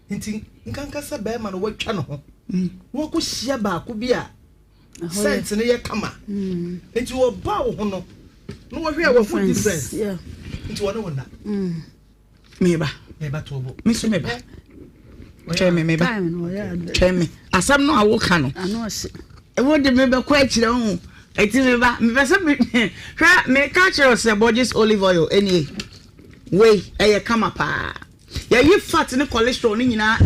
Inti nkanka se be ma no watwa no ho. Wo ko hia ba ko bi a sense ne ye kama. Inti wo ba wo ho no. No wo hwe a wo food difference. Yeah. Inti wo no wona. Meba to bo. Me so meba. Meba. Time me. Asam no awo ka no. Ano ase. E wo de meba kwa kire ho. Eti meba. Me pese hwa me ka kire se Borges olive oil any. Wey, eye kama pa. Ya yi fat ne cholesterol ni nyina.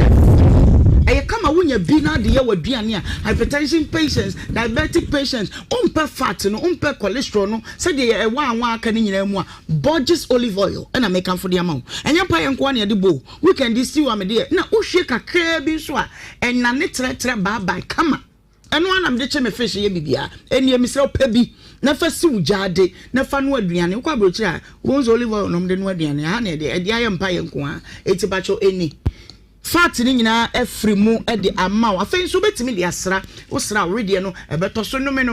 Eye kama wunya bi na de ye waduane a hypertension patients, diabetic patients, umpe fat no, umpe cholesterol no, se de ye wa aka ni nyina mu a Borges olive oil na make am for the amount. Enya pa ye nko na de bo. Weekend this you am de na uhwe kakra bi so a enna ne tre bye kama. Eno anam de che me fish ye bibia. Eni mi se opa bi na fa si ujade na fa no aduane kwa brochi a wonzo olive oil no de no aduane ha na de aye mpa ye nko a eti bacho eni fat ni nyina efri mu e de amaw afen so betimi de asra wo sra already no e beto so no me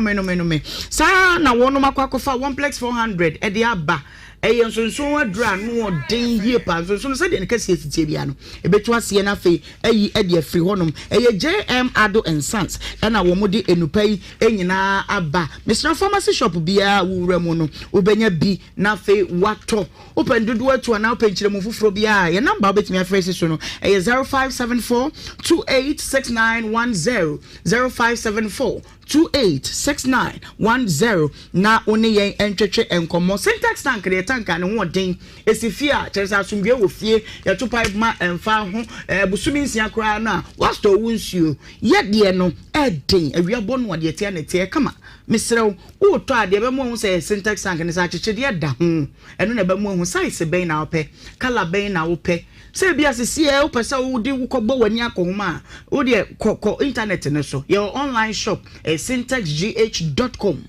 sa na wono makwakofa 1+400 e de aba eye nsonso adra no odin hie pa nsonso se de nkase titie bia no e betu ase na fe ayi e de afri honom eye JM Ado and Sons na wo mode enupa yi enyina aba Mr Pharmacy shop bia wura mu no obenya bi na fe wato open dodo atu na open kire mu fufuro bia ye number betimi afresi so no eye 0574 286910 0574 286910 na oni yen entwetwe enkomo syntax tank de tanka ne ho den esifia kyeresa asumdwe wo fie ya to pipe ma emfa ho busumi nsia kra na wasto wunsuo ye de no eden awiabo no de tie na tie kama misrew wo to ade be mo hu say syntax tank ne sa kyekye de da ho eno na be mo hu size ben na ope color ben na ope se bia sisi e opese wo di wukogbo wani akohuma wo de ko internet ne so your online shop syntaxgh.com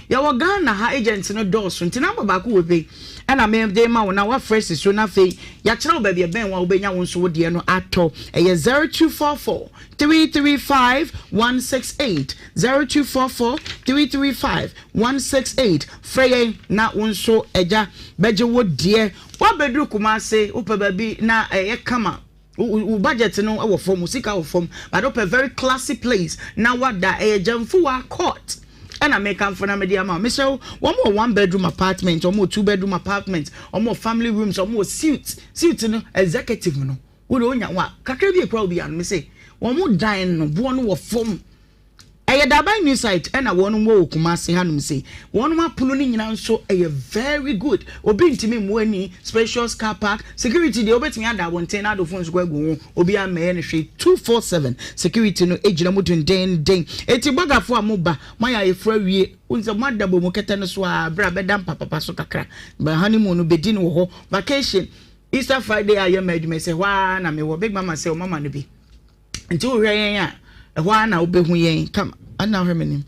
ya wagana ha agent no doors ntina baba ko we ana me de ma wona wa fresh so na fe ya kire ba bia ben wa obenya won so wo de no ato 0244 335 168 0244 335 168 frey na won so eja beje wo de wa bedru kumase upa baby na kama u budget no e wo form sika wo form but up a very classy place na wada jamfu wa court and I make am for na media ma me so one more 1-bedroom apartment or more 2-bedroom apartment or more family rooms or more suite no executive no wo do nya wa kakra bi ekwa obi an me say one more dine no bo no wo form Dabai new site and I won wo kumase hanum say one ma puno ni nyina nso very good obi ntimi muani spacious car park security de obetimi ada wonten ado phones go agu obi amaye ne hwe 247 security no ejina mu den eti bogafo amoba maya yefra wie unze madabo mu kete no so a bra bedam papa so kakra ba honeymoon no bedin wo ho vacation Easter Friday aye medme say wa na me wo big mama say o mama no bi nti wo hwe yen a ehwa na obehu yen come ana hwemenim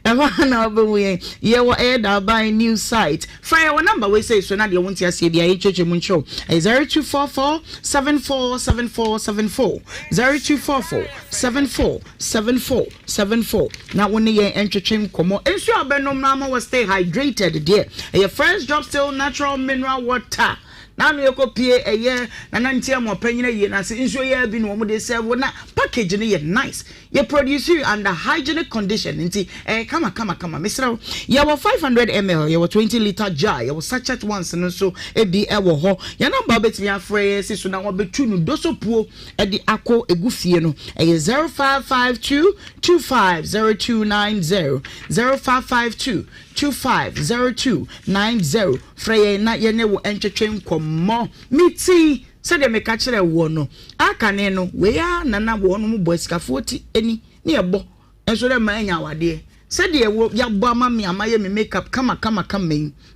ehwa na obehu yen ye wo Dabai new site fire our number we say so na de won't ase bia echeche mu ncho 0244 747474 0244 747474 na woni yen entwetwem komo ensu abenom na ma we stay hydrated there your first job still natural mineral water na no ekopie eye na nantia mo panyina ye na se nso ye bi no mo de serve na package ne ye nice ye produce you under hygienic condition nti kama misra ye wo 500 ml ye wo 20 liter jar ye wo sachet once no so ebi wo ho ye number betimi afre se so na wo betu no dosopuo e di akọ egufie no 0552 250290 0552 250290 frey na ye ne wo entwetwe nkomo miti se de meka kire wo no akane no we ya nana wo no mo sikafo ti eni ne ebo enso de ma anya wade se de wo ya bo ama me amaye me makeup kama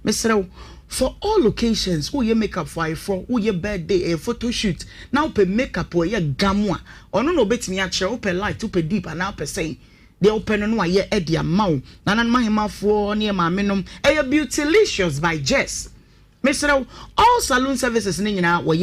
mesrew for all occasions who ye makeup for who ye birthday a photo shoot now pe makeup o ye gamwa ono no betimi a kire open light open deep and now per say they open no ye e dia maw nanan mahemafo ne ma menom e Beautylicious by Jess Mr. all salon services ni nyina wo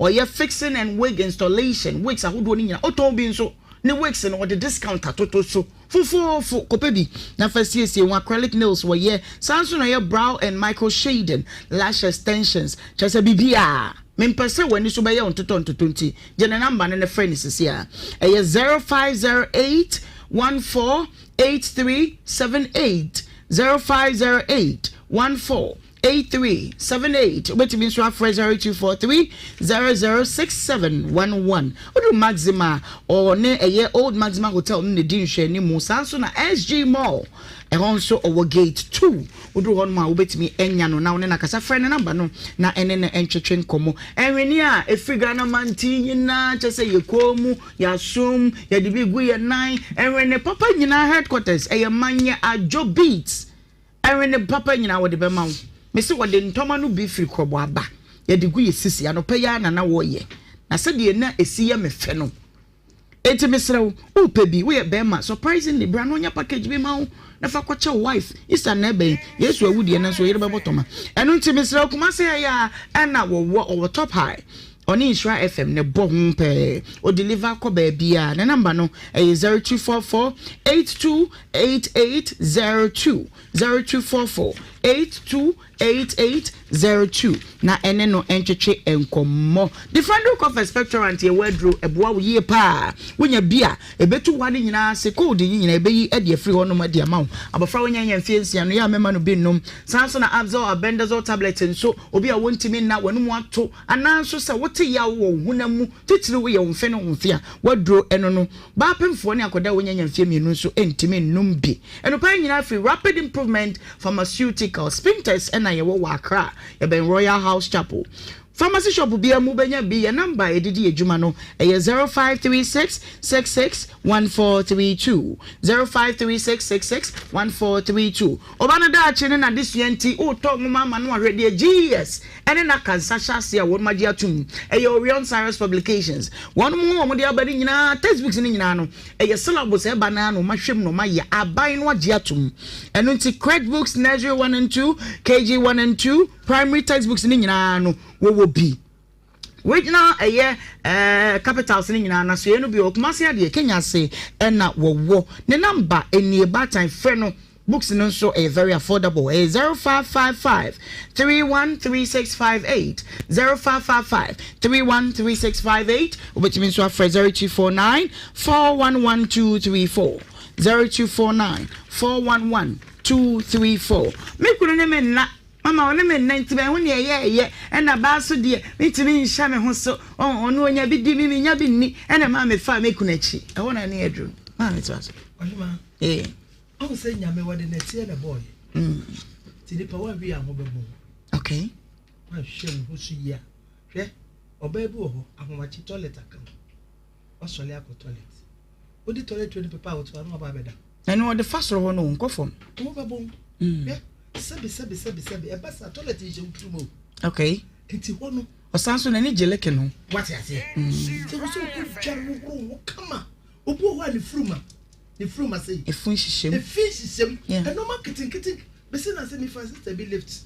ye fixing and wig installation wigs ahodo ni nyina oton bi nso ne wigs no the discount atoto so fufu kopebi na fasie one acrylic nails wo ye sanso na ye brow and micro shading lash extensions chese bibia Mempese wani so beye on toto 20 je na number ne friend is here 0508 148378 0508 148378 obetimi so afre 0243 006711 odu maxima or ne eye old maxima hotel ne din hwe ni mu sanso na SG Mall also our gate 2 odu hon ma obetimi enya no na woni na kasa friend number no na ene ne entwetwe nkomo enweni a efriga na manti nyina chese yekomu ya sum ya dibigu ye nan enwene papa nyina headquarters eye manye ajo beats enwene papa nyina wo de be ma mesi wo de ntoma no bi firi krobo aba ya digu ye sisi anopa ya na wo ye na se de na esi ye mefe no enti mesrew o pebi we be ma surprisingly bra no nya package bi ma na fa kwacha wife isa na ebe yesu awudie na so yere be botoma enu nti mesrew kuma se ya na wo top high on Nhyira FM ne bo humpe o deliver ko ba bia na number no 0244 828802 0244 828802 na ene no entwetwe enkomo different look of expectorant ye wadro eboa wo ye pa wonya bia ebetu wade nyina se code nyina ebeyi e de free hono ma de amaw abofra wonya nya mfiensia no ya mema no binom sanso na abzol abendazole tablet nso obi a wontimi na wanum ato ananso se wote ya wo hunamu titiri wo ye wonfe no wonfia wadro eno no ba pemfo ne akoda wonya nya mfie mienu nso entimi nnum bi eno pa nyina free rapid improvement pharmaceutical spinters ena ye wo Accra ye ben Royal House Chapel pharmacy shop bia mu benya bi ye number edidi ejuma no 0536 66 1432 0536 66 1432 obana da chine na disuenti o to mama no ahwede GS ene na kansasha se won magia tum Orion Cyrus Publications won mu de abadi nyina textbooks ni nyina no syllabus e bana no mahwem no maye aban no agia tum eno nti credit books nursery 1 and 2 KG 1 and 2 primary textbooks ni nyina no wo bi regional capitals ni nyina na so ye no bi okumase ade Kenya se na wo ne number eni batan frɛ no books no so very affordable 0555 313658 0555 313658 which means so afre 0249 411234 0249 411234 me kunu ne men na mama one men 90 ben ho ne ye na ba so de mitimi nhya me ho so ono onya bi di mi nya bi ni na ma me fa me kunachi e ho na ne edru ma me to aso I was saying, I'm a boy. Till the power be a mobile. Okay. I'm sure who's here. Or baby, I'm a toilet. What's your toilet? What the toilet 20 people to know about better? I know the first one on go from. Mobile. Yeah. Sabi, a bus toilet is you. Okay. It's one or Samson any jelekeno. What I say? So what's your good come on. Obo one fruma. The fruit must say, a fish, and no marketing, but since I said, if I sister be left.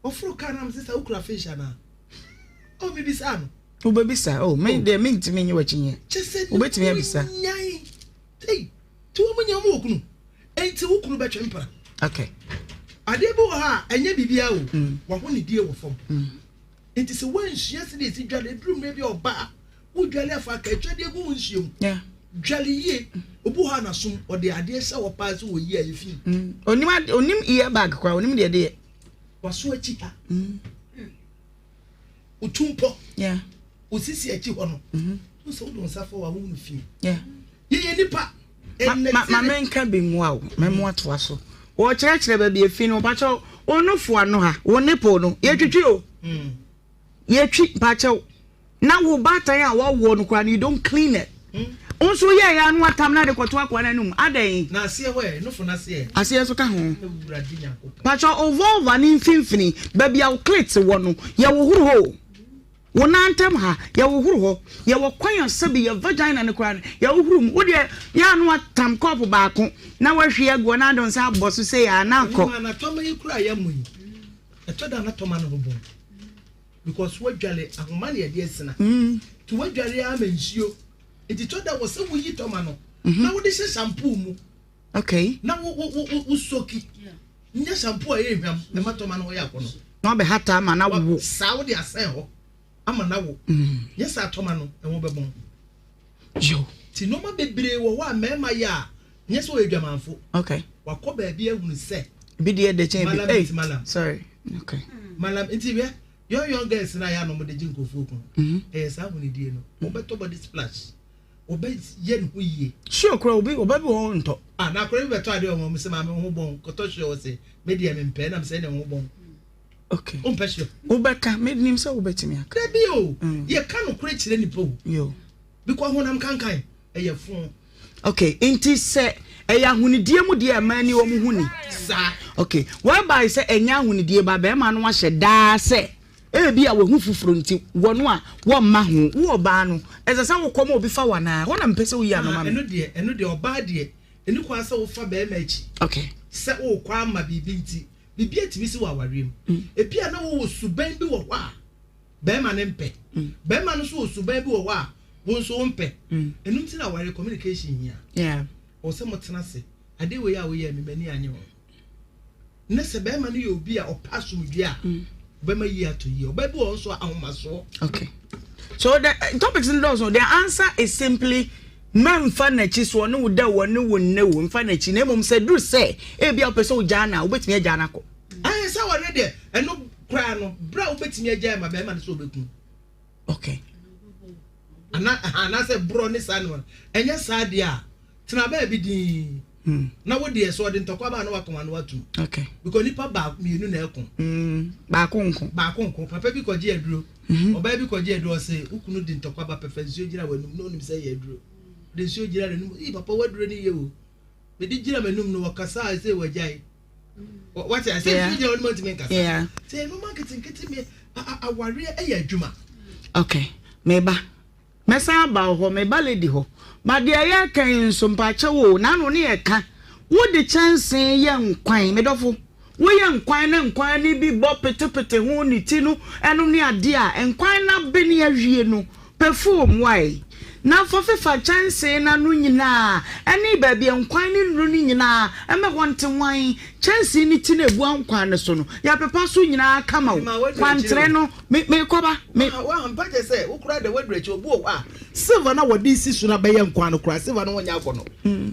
Or fruit canam sister okra fish, Anna. Oh, maybe son. Oh, baby, sir. Oh, may they mean to me you watching here. Just said, wait to me, sir. Hey, 2 million woken. Ain't 2 woken by temper. Okay. I did her, and ye be out. What only deal with them. It is a wench yesterday, she got a room maybe or bar. Would you left a catch your wounds you? Yeah. Jolly ye, Obuhana soon, or the idea so pass over ye if you. Onim ear bag, crown the idea. Was so cheaper. Utumpo, yeah. Usisi a chihuano. So don't suffer a wound fee. Yeah. Ye nipa. My man can be wow, memoir to us. Or church never be a fino pacho, or no for no ha, or nipono, ye to ye treat pacho. Now we'll batter our one crown, you don't clean it. Also, yeah, and what time na de kwatwa kwa nanum adai na asie we no fo na asie asie so ka ho pacho ovolve an infimfini baby aw clit wo no ya wo huru ho wo nantem ha ya wo huru ho ya wo kwan sabi ya vagina ne kwan ya wo huru wo de ya no atam kop baako na wo hwe ago na don sa boso say ya na ko na toma yi kura ya mu etoda na toma no bo because wo dwale ahoma ne de esina to wo dwale amanhio it told that was so we eat tomano. Now this is shampoo mu. Okay. Now we soak it. Nya shampoo e hwam. The matomano ya kono. No be hata ma na wo. Saudi asem ho. ama na wo yes atoma no e wo bebon yo ti no ma bebre wo wa mema ya yes wo edwamanfo okay wakọ ba bia ehunu se bi de chen bi hey sorry okay malam nti be young girls na ya no mo de jinkofu okun sa hunu die no wo beto body splash obe ye no yie sure kro obi bi won nto na kro bi beto ade o mo se ma me ho bon koto hwe o se media me mpe na me se ne ho bon okay pesho ubeka me nim se ubetimi aka bi o ye ka no kro chire nipo yo because honam kankan ye fun okay inti se eya hunidie mu die amani wo mu huni sa okay whereby se enya hunidie ba be ma no ahye daa se ebi a wo hu fufuro nti wono a wo ma ho wo ba no eze se wo komo obi fa wana ho na mpese wo yi anoma eno de oba de eni kwa se wo fa be ma echi okay se wo kwa ma bibi nti bibi atimi si wa warem epia na wo suban bi wo hɔ a be ma ne mpe be ma no so suban bi wo hɔ a wo so mpe enum ti na ware communication hia yeah o se motena se ade we ya wo ye me mani anye ho ne se be ma no ye obi a opasum dua be ma yi ato yi oba bi wo so ahomaso okay so the topics in those the answer is simply man fa na chi so no wuda woni wonne wo mfa na chi na mom se do say e bia opese o jana obetimi agya na ko sa ware de eno kra no bra obetimi agya ma be ma no so obekun okay ana se bro ni sa no enya sa de a tena ba bi din na wo de so de ntokwa ba na wakoma na watu okay because nipa ba mienu na ekon ba konko papa bi koje aduro oba bi koje aduro se ukunu de ntokwa ba perfection gira wanum no nim se ye aduro de so gira renum papa waduro ni ye o be di gira manum no wakasa se wajai what I say you don't want to make us yeah say no marketing me aware e adwuma okay meba mesa ba ho meba lady ho ma de ya kan so mpache wo na no ne eka wo de chance ye nkwan medofo wo ye nkwan na nkwan ni bi bo petepete ho ni ti no eno ne ade a nkwan na be ne awie no perform why na fofefa chance na no nyina eni ba bi nkwan ni no nyina eme wonte wan chance ni ti na ebu nkwan ne so no ya pepa so nyina kama wo kwantre no me koba me wa mpaje se wo kura de wadrechi obu a silver na wodi si so na be ye nkwan no kura silver no wonya akọ no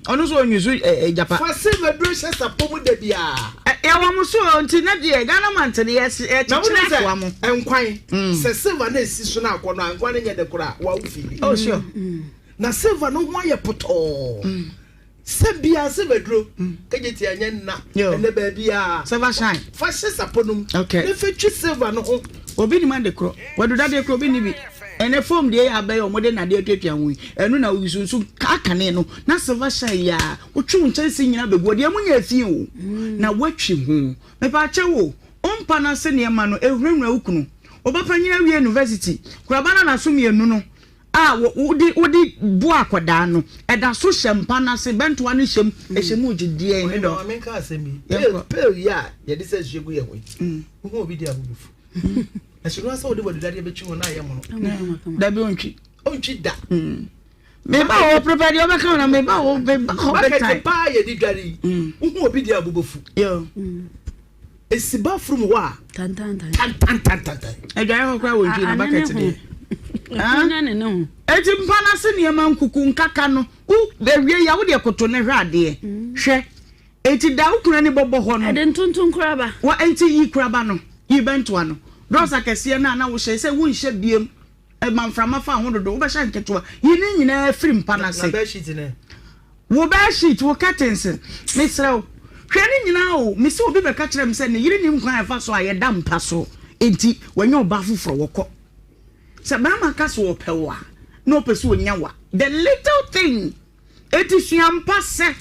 onu so onyusu japa fa silver do se sapomu de bia ya wa muso nti na de Ghana mante ne yes chichira kwa mo nkwan se silver na esi so na akọ no nkwan ne nye de kura wa ufili oh sure na silver no ho aye poto sebia sebedro kageti anya na ene ba bia silver shine fa se saponum okay ne fetwi silver no ho obi ni man de kro wadu da de kro bi ni bi ene form de ya be omode na de atwatwa hu enu na wisunsu akane no na silver shine ya otwu nchansi nyina begu de amunya afie o na watwi hu me pa che wo ompa na se ne ma no ehwrenwra ukunu obapanyina wi university kurabana na so mienu no wodi bu akoda no eda so hyempa na se bento anu hyem ehyemu gidie ne do me ka asemi pe ya ye de se hyegu ye we hu obi dia bubufu asuru asa wodi wodi dade betwi wona ye mo no da bi ontwi da me ba wo prepare yo be ka na me ba wo be time pa ye di dware hu obi dia bubufu yo esiba from wa tan edwa ho kwa wo ntwi na bucket de no eti mpana se ne ma nkuku nkaka no u bewie ya wo de koto ne hwade hwe eti da ukuna ni bobo ho no ade ntuntun kraba wa enti yi kraba no yi bento ano dosa kese na wo hye se wo nhye biem e manframa fa ho dodo wo be hye nketo yi ni nyina firi mpana se na be sheet ne wo be sheet wo curtains misrew hwe ni nyina o mi se obi be ka kire me se ne yiri ni nkwan afa so aye da mpa so enti wanyo ba fufuro wokọ se mama kaso opewa no peso onyawa the little thing etisuampa se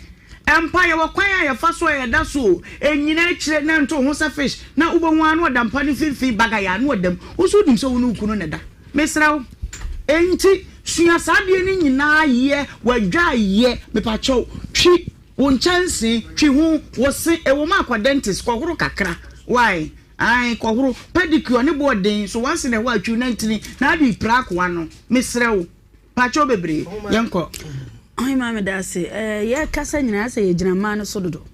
empire wakwan ayefa so yeda so enyina kire na nto ho se fish na ubonwu anu odampa ni fifi bagaya anu odam uso dim so wonu ukunu ne da mesraw enti sua sadie ni nyina ye wadwa ye mepacho twi won chance twi hu wo se ewo ma kwa dentist kwa horo kakra why ai kohuru pedicure ne boden so once na wa twu 19 na bi prak wa no misrew pacho bebre yenko ai mama da se ye kasa nyina se ye gina ma no so dodo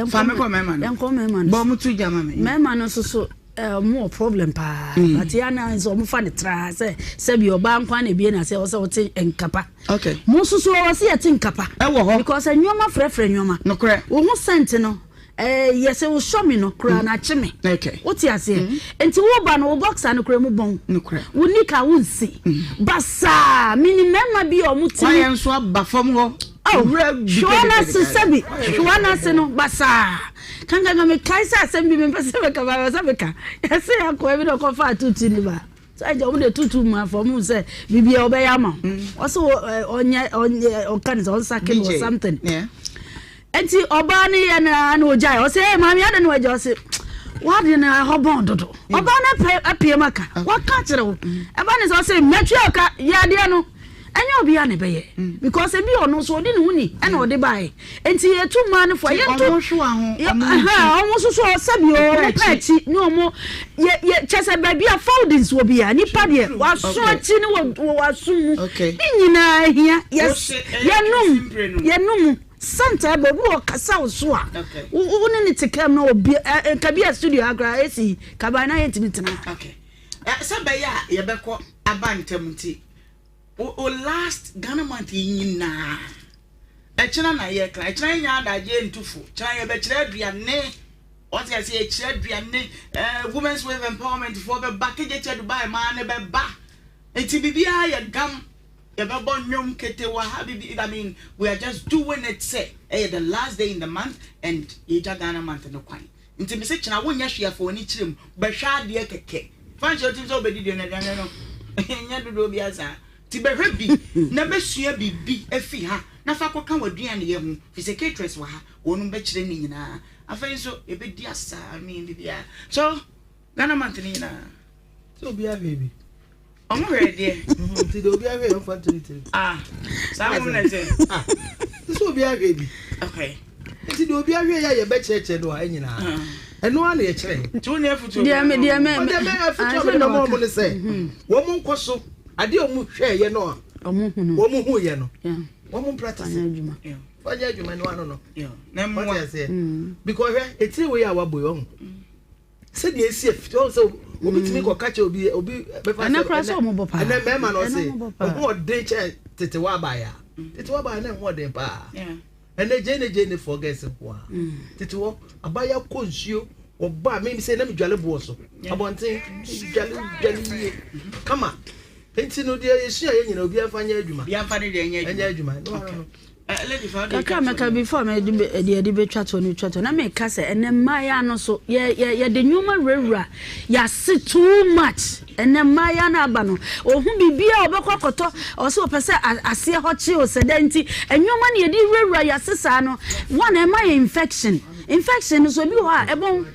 fa me ko mema no yenko mema no bo mutu jama me mema no so more problem pa but yana so mo fa ne tra se bi oba nkwa na bi na se wo se wote enkapa okay mo susu wo se yete nkapa because anyoma frefre nyoma no kre wo ho sent no yes wo show me no kra na chime okay what you say enti wo ba no wo boxer no kra mu bon no kre wo nika wo nsi basa mini mema bi o mu ti why enso abafom ho Shwana Sabi, Shwana Seno Basa. Kanga me Kaisa Assembly members of Kabaka. I say I go every confer to Tiniba. So I don't want to ma for mu say Bibi Obayama. Also on Okanis on Sakin or something. Yeah. And see Obani and Ojai. I say, Mammy, I don't know just what in a hobondo. Obana a Piamaka. What catch it? Aban is also Matrioka, Yadiano. Anya obi ane beye because e bi ono so odi ne huni e na odi bae enti ye tu man for ye tu hwo aha omo so sabi o pachi ni omo ye chese ba bia foldings wo bia ni pa de wa so achi ni wa sumu ni nyina hia yes ye num Santa baby o kasa so a wo ne tikam na obi kabia studio agra esi kabana ye tinitena okay sabe ya ye beko abantamti o last Ghana month nyina echena na ye kra echena nya adaje ntufo chena ye be kira aduane o se ase e kira aduane women's wave empowerment for be package to Dubai man be ba enti bibia ye gam ye be bon nyom ketewa ha bibi I mean we are just doing it say the last day in the month and ye Ghana month no kwan enti me se chena wonya hwe afo ni kirem be hwa de keke fanche otim so obedi de na aduane no nya dodo bia za ti behwe bi na besua bibi afi ha na fa koka waduane ye hu physicators wa ha wonu be kire ni nyina afa so ebedi asa mi bibia so Ghana month ni nyina so bia baby omo ready ti do bia we on fantasy sa mo na say so bia baby okay ti do bia we ya ye be cheche do a nyina eno ana ye kire ti woni afutu dia me afutu na mo ne say wo mo nkoso ade o mu hwe ye no omu hunu wo mu hu ye no wo mu practice adwuma fanya adwuma no ano no na mo because etiri we ya wabo yo se de esi afito so obitimi ko kache obi be fa na kra so mo bopa na me ma no se ho de che tete wa ba ya na ho de pa ene je forget kwa tete wo abaya konsuo oba me say na me dwale bo so abonten dwale kama enti no dia yesu aye nyina obi afanya adwuma bia fa de anya adwuma no lady for kaka meka before me de be twato ni twato na me ka se ene maya no so ye de nyuma rewura ya see too much ene maya na aba no ohun bibia obekwakoto o se opese ase ho chi o se denti enyuma na ye di rewura ya sesa no one e my infection so bi ho a ebon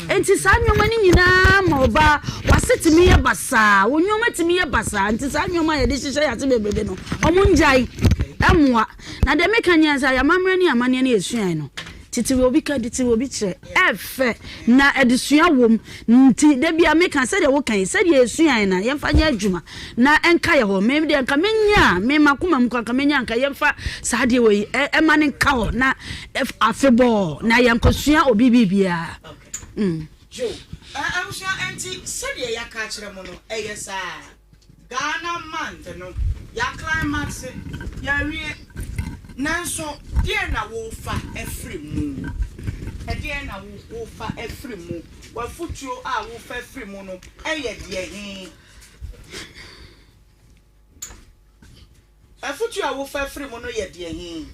enti sa nyoma ni nyina ma oba wasetimi ye basa wonyoma timi ye basa enti sa nyoma ye de hihye ya te bebebe no omunjai emwa na de mekanya sa ya mamre ni amane na esuan no titiwe obi ka titiwe obi kire efe na edesua wom nti de bia meka se de wo kan se de esuan na yemfa nya adwuma na enka ye ho me de enka menya me makoma mko ka menya enka yemfa sa de we emane nka ho na afebo na yankosua obi bibia Jo awusua anti sede ya ka kire mo no eyesa Ghana month no ya climax ya wie nanso die na wo fa efri mu die na wo fa efri mu wa futuo a wo fa efri mu no eye de hin afutuo a wo fa efri mu no ye de hin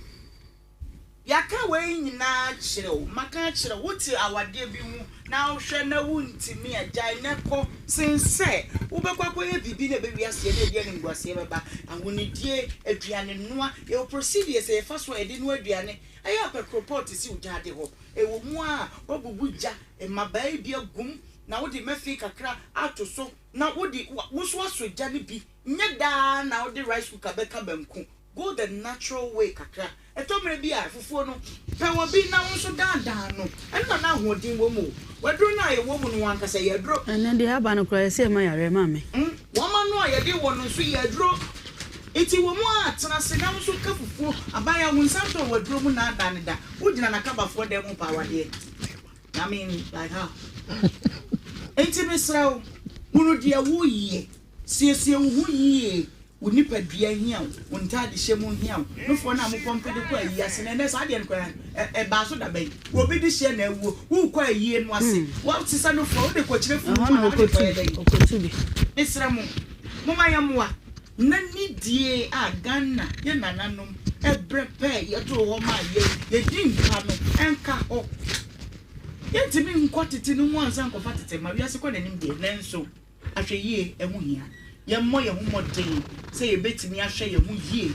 yaka we nyina kyerɛw maka kyerɛw wote awade bi mu na wohwɛ na wontimi agya na kɔ sense wobɛkɔ ye bibi na bewi ase na dia ne nguase bɛba ahonidie aduane noa e procedure sɛ fa so edi no aduane ayi apɛ report si ujade ho e wo mu a wobubu gya e mabai bi agum na wode mafi kakra ato so na wode woso aso gya ne bi nye da na wode rice cooker bɛka banku go the natural way kakra etomre bi a fufuo no pe won bi na won so dandan no ena na hodin wo mu wadro na ye wo mu no wankasa ye dro ene de aba no kra se ma yare ma me wo ma no ye de wo no so ye dro iti wo mu a tena se na so ka fufuo abaya won santo wadro mu na dan da wo gina na kabafo de mu pa wade I mean like how enti mesraw munu dia wo yie siesie wo yie woni padua hia wo ntade hye mu hia no fo na mo pompe de kwa yi ase na sa de nkwa ba so da bai wo bi de hye na ewo wo kwa yie no ase wo tisa no fo de ko kire fu na okotu bi mesra mo ma yamwa na nidie a Ghana ye nananom ebrepe ye to ho ma ye dinka no enka ho yentimi nkwatete no mu ansan ko fatete ma wiase ko nanim de nenso ahwe yie emu hia ye mo ye humodin say ye betimi ahwe ye mu yie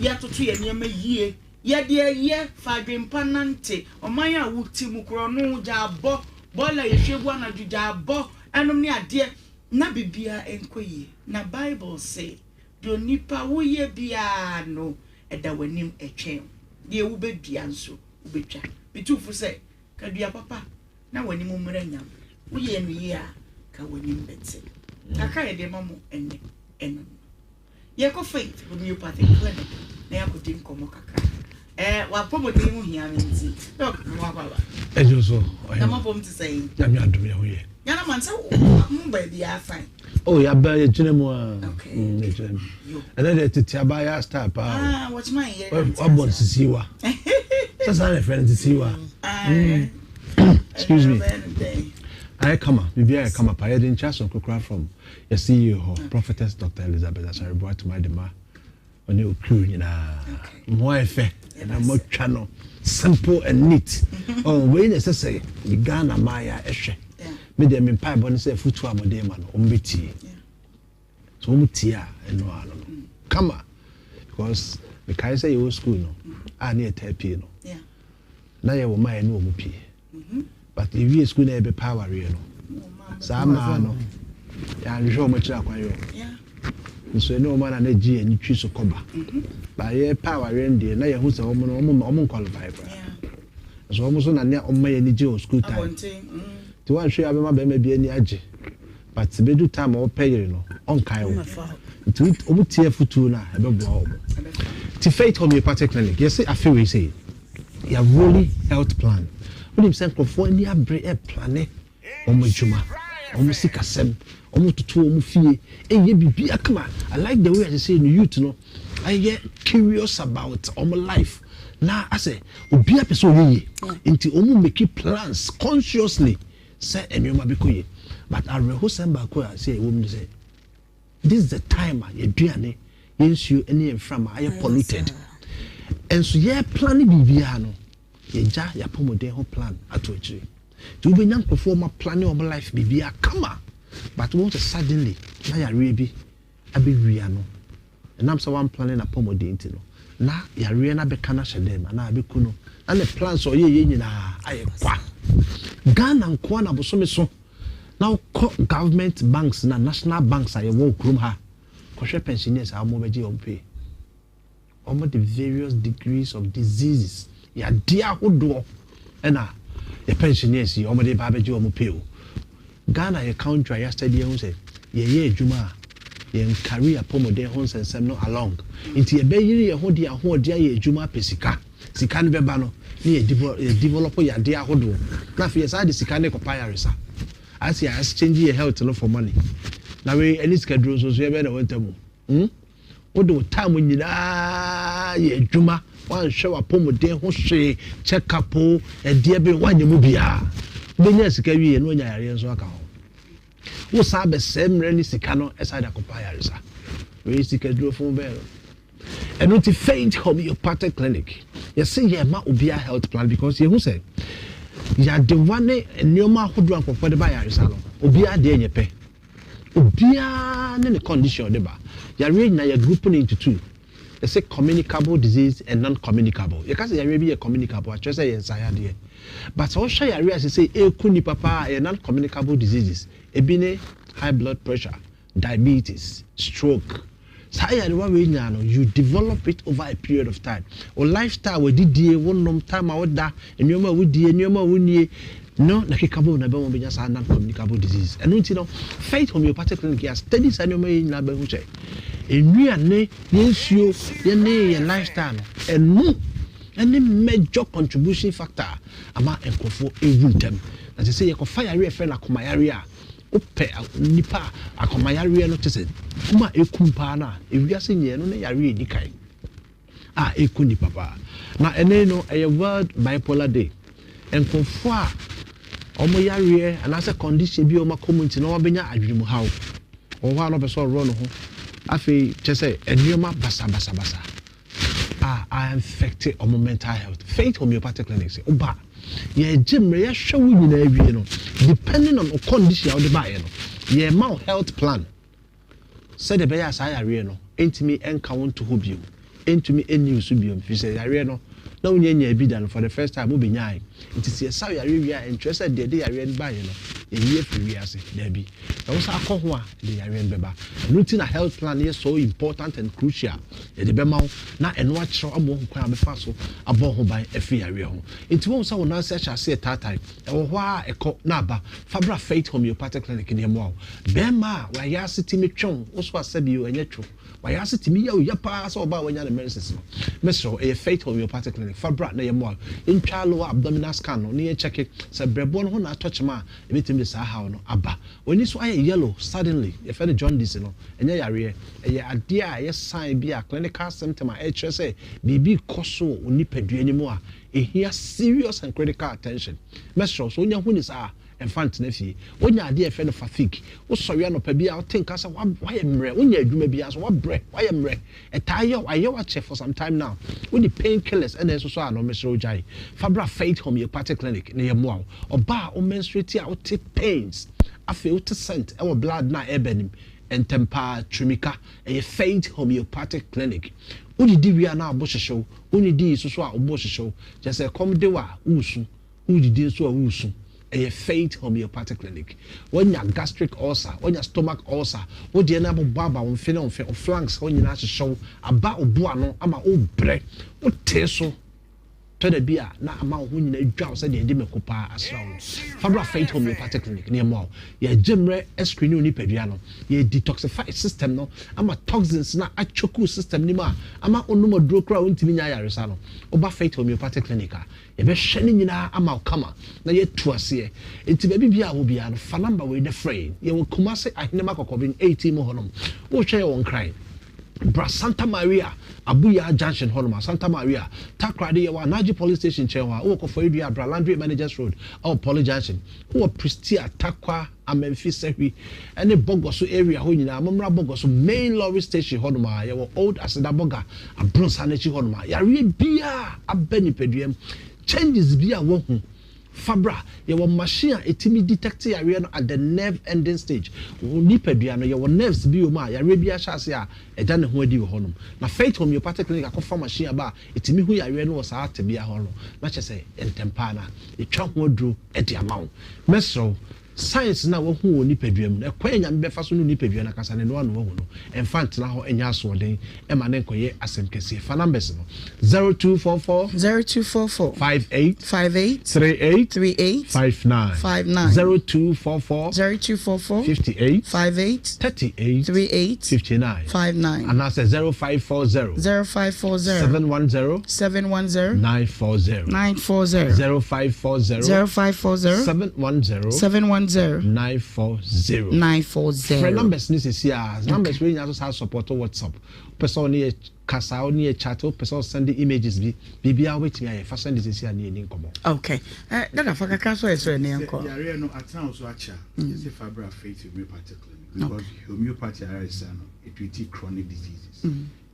ye toto ye niam yie ye de ye fadwempa nante oman a wuti mu kro no ja abo bola ye hwebu anadwu ja abo enom ne ade na bibia enkoyie na Bible say do nipa wo ye bia no eda wanim etwen de wo bedua nso wo betwa bitufu say kadua papa na wanim mmeranyam wo ye no ye a ka wanim betse aka ye de mamu enne ye ko faith homeopathic clinic na ya ko din komo kakra wa promote mu hia menti doc no wa baba ejoso na ma pom ti say ya mi adum ye ho ye yana man say mu ba bia fine oh ya ba ye twene mu a okay and then tete abaya star pa what's my here what born sisiwa sasa na friend sisiwa excuse me I come up pa ye din chaso kokra from your CEO prophetess Dr. Elizabeth Asari brought to my dema oni okru nyina mo efe na mo twa no simple and neat oh we necessary the Ghana maya ehwe me dem in pipe bon say futu amode ma no ombeti so omutia eno ano no come because the kai say you school no ani etapie no na ye wo ma eno omupie but if you school na be power re no sama no ya njo mo kira kwan yo so eno ma na gi ani twi so koba ba ye power re ndie na ye hu se omo no omo qualify for so omo so na ne omo ye ni gi o school time ti wan hwe abema be ma bi ani age but be do time o pay no on kai wo ti omo tie futu na e be bo ti faith homeopathic clinic you say afi we say you have really health plan when you send for any abre e plan omo juma omo sikasem omo tutu omo fie eye bibi akama I like the way I say no youth no I get curious about omo life na I say obi a person ye into omo make plans consciously say enyoma bikoye but I rehearse back where I say woman say this is the time you duane yensu any from I polluted and so yeah planning bibia no ye ja ya pomode ho plan ato achiri to be nyan perform planning of life bibia kama but won't suddenly na ya rebi abewia no and am so one planning a pomode ntino na ya re na be kana shedem na abeku no na the plans o ye nyina aye kwa Ghana nkwa na bosome so now government banks na national banks are wo krum ha kohwe pensioners are mo beje on pay almost the various degrees of diseases ya dia hodo na the pensioners yi almost ba beje on pay Ghana ye country yesterday who say ye adwuma ye career pomode ho sensem no along nti ye be yiri ye ho dia ho dia ye adwuma pesika sika ne beba no ni develop ya dia hodo na fi yesa de sika ne ko payaresa as ya exchange your health no for money na we any schedule so ye be na wantamu odo time nyina ye adwuma wan hwe apomode ho hwe check up e dia be wanyemu bia benya sika wie no nya yare so aka ho wo sa be semre ni sika no esa da ko payaresa we sika duro fun be and not faint homeopathic clinic you say yeah ma obia health plan because you who say ya de one neoma hodo ankofo de ba yaresa no obia de enyepe obia ne condition de ba ya range na ya group into two they say communicable disease and non-communicable you can say ya be communicable I just say inside there but also ya realize say kuni papa a non-communicable diseases ebine high blood pressure diabetes stroke you develop it over a period of time. Or lifestyle we did one time out that and you no na kikabo na be mo benya sa non-communicable disease. And you know faith homeopathic clinic has studies and you na be hu che. Enuane yensuo ye ne lifestyle and no any major contribution factor ama enkofo ewu ntem. As I say you can fire a friend like my area ope nipa akoma yare no tese kuma ekum pa na ewiase nye no na yare edi kai eku nipa pa na ene no world bipolar day enkofo a omo yare anase condition bi o ma community na obenya adwirimu hawo o ho no person ro no ho afi chese enema basa are infected omo mental health faith homeopathic clinics oba ye jimre ye hwe wo nyina awie no depending on condition of the buyer no ye ma health plan said the beya sa yare no entimi enka won to hobio entimi eni usubio fi say yare no na unyenya bi dan for the first time obenyan it is yes yare wi a interested de yare no buyer no ewie free ase there be na wo sa akọ a de yare no beba routine health plan is so important and crucial e de bema na eno a kire abo ho kwan abefa so abo ho ban afi yare ho it won sa wona se cha se tatai e wo ho a ekọ na aba fabra faith homeopathic clinic ne mo bema wa ya sitimi twon wo so asabi o enye twu wa ya sitimi ya o ya pa so ba wanya na medicine mesro e faith homeopathic clinic fabra na ye mo intwa lower abdominal scan no ne check it se brebo no ho na touch ma e betimi sa ha no aba oni so aye yellow suddenly if any jaundice no enye yare e ade a ye sign bi a clinical symptom a e chere say bibi koso oni padua ni mu a e here serious and critical attention mesro so onya hu ni sa infant na fie onya ade e fe no fatigue wo sori anopa bi a wo think asa wa ye mre onya adwuma bi aso wa bre wa ye mre etayo aye wa che for some time now with the painkillers and so no mesro jai fabra faith homeopathic clinic na ye mo oba o menstruate a wo take pains afi wo te scent e wo blood na ebenim entempa trimika e faith homeopathic clinic udi diwia na abohwehwew uni di so a obohwehwew just say come de wa usu udi di so a usu a faith homeopathic clinic. When your gastric ulcer, when your stomach ulcer, what the enable baba on fin flanks when you not show about buano ama o bread, what teso to the beer, na amount when you drop said the demecopa as well. Fabra faith homeopathic clinic near Mall. Ye jemre escreen ni pediano, ye detoxify system no, ama toxins na a choku system nima, ama onumo drokra untiminya yarisano, oba faith homeopathic clinic. Ye be shedding nyina ama kama na ye tuase enti ba bibia wo bia no fa number we the frame ye wo kumase ahinema kokobin 18 mo honom wo hwe won cry Bra Santa Maria Abuya Junction Honoma Santa Maria Takrade ye wa Naji police station chewa wo ko for Edua Bra Landry Managers Road or Poly Junction wo Prestia Takwa Amemfi Sehi any Bogoso area ho nyina Momra Bogoso main lorry station Honoma ye wo Old Aseda Boga Abronsanechi Honoma ya re bia abeni peduem changes bia wo hu Fabra, your machine etimi detect area at the nerve ending stage. Nipadua no your nerves bi o ma ya rebia chase a eja ne ho adi wo honom. Na faith homeopathic clinic akoffa machine aba etimi hu ya area no wo sa ate bia ho no. Na chese entempa na etwa ho aduro e de amawo. Mesro science na wo hu oni paduam na kwanya mbefa so no ni padua na kasa ne no anu wo no infant na ho enya so den e ma ne nkoye asem kese fa numbers no 0244 58 38 59 0244 58 38 59 and that's 0540 710 940 0540 710 940. Friend numbers ni here. Numbers we also have support on WhatsApp. Person ni kasa ni chat. Person send the images bi. Bibia waiting here. First send this here ni nkomo. Okay. Dada faka kaso eso ni nko. Yare no atan also acha. Yes, Fabra faith homeopathic clinic because homeopathy is it treats chronic diseases.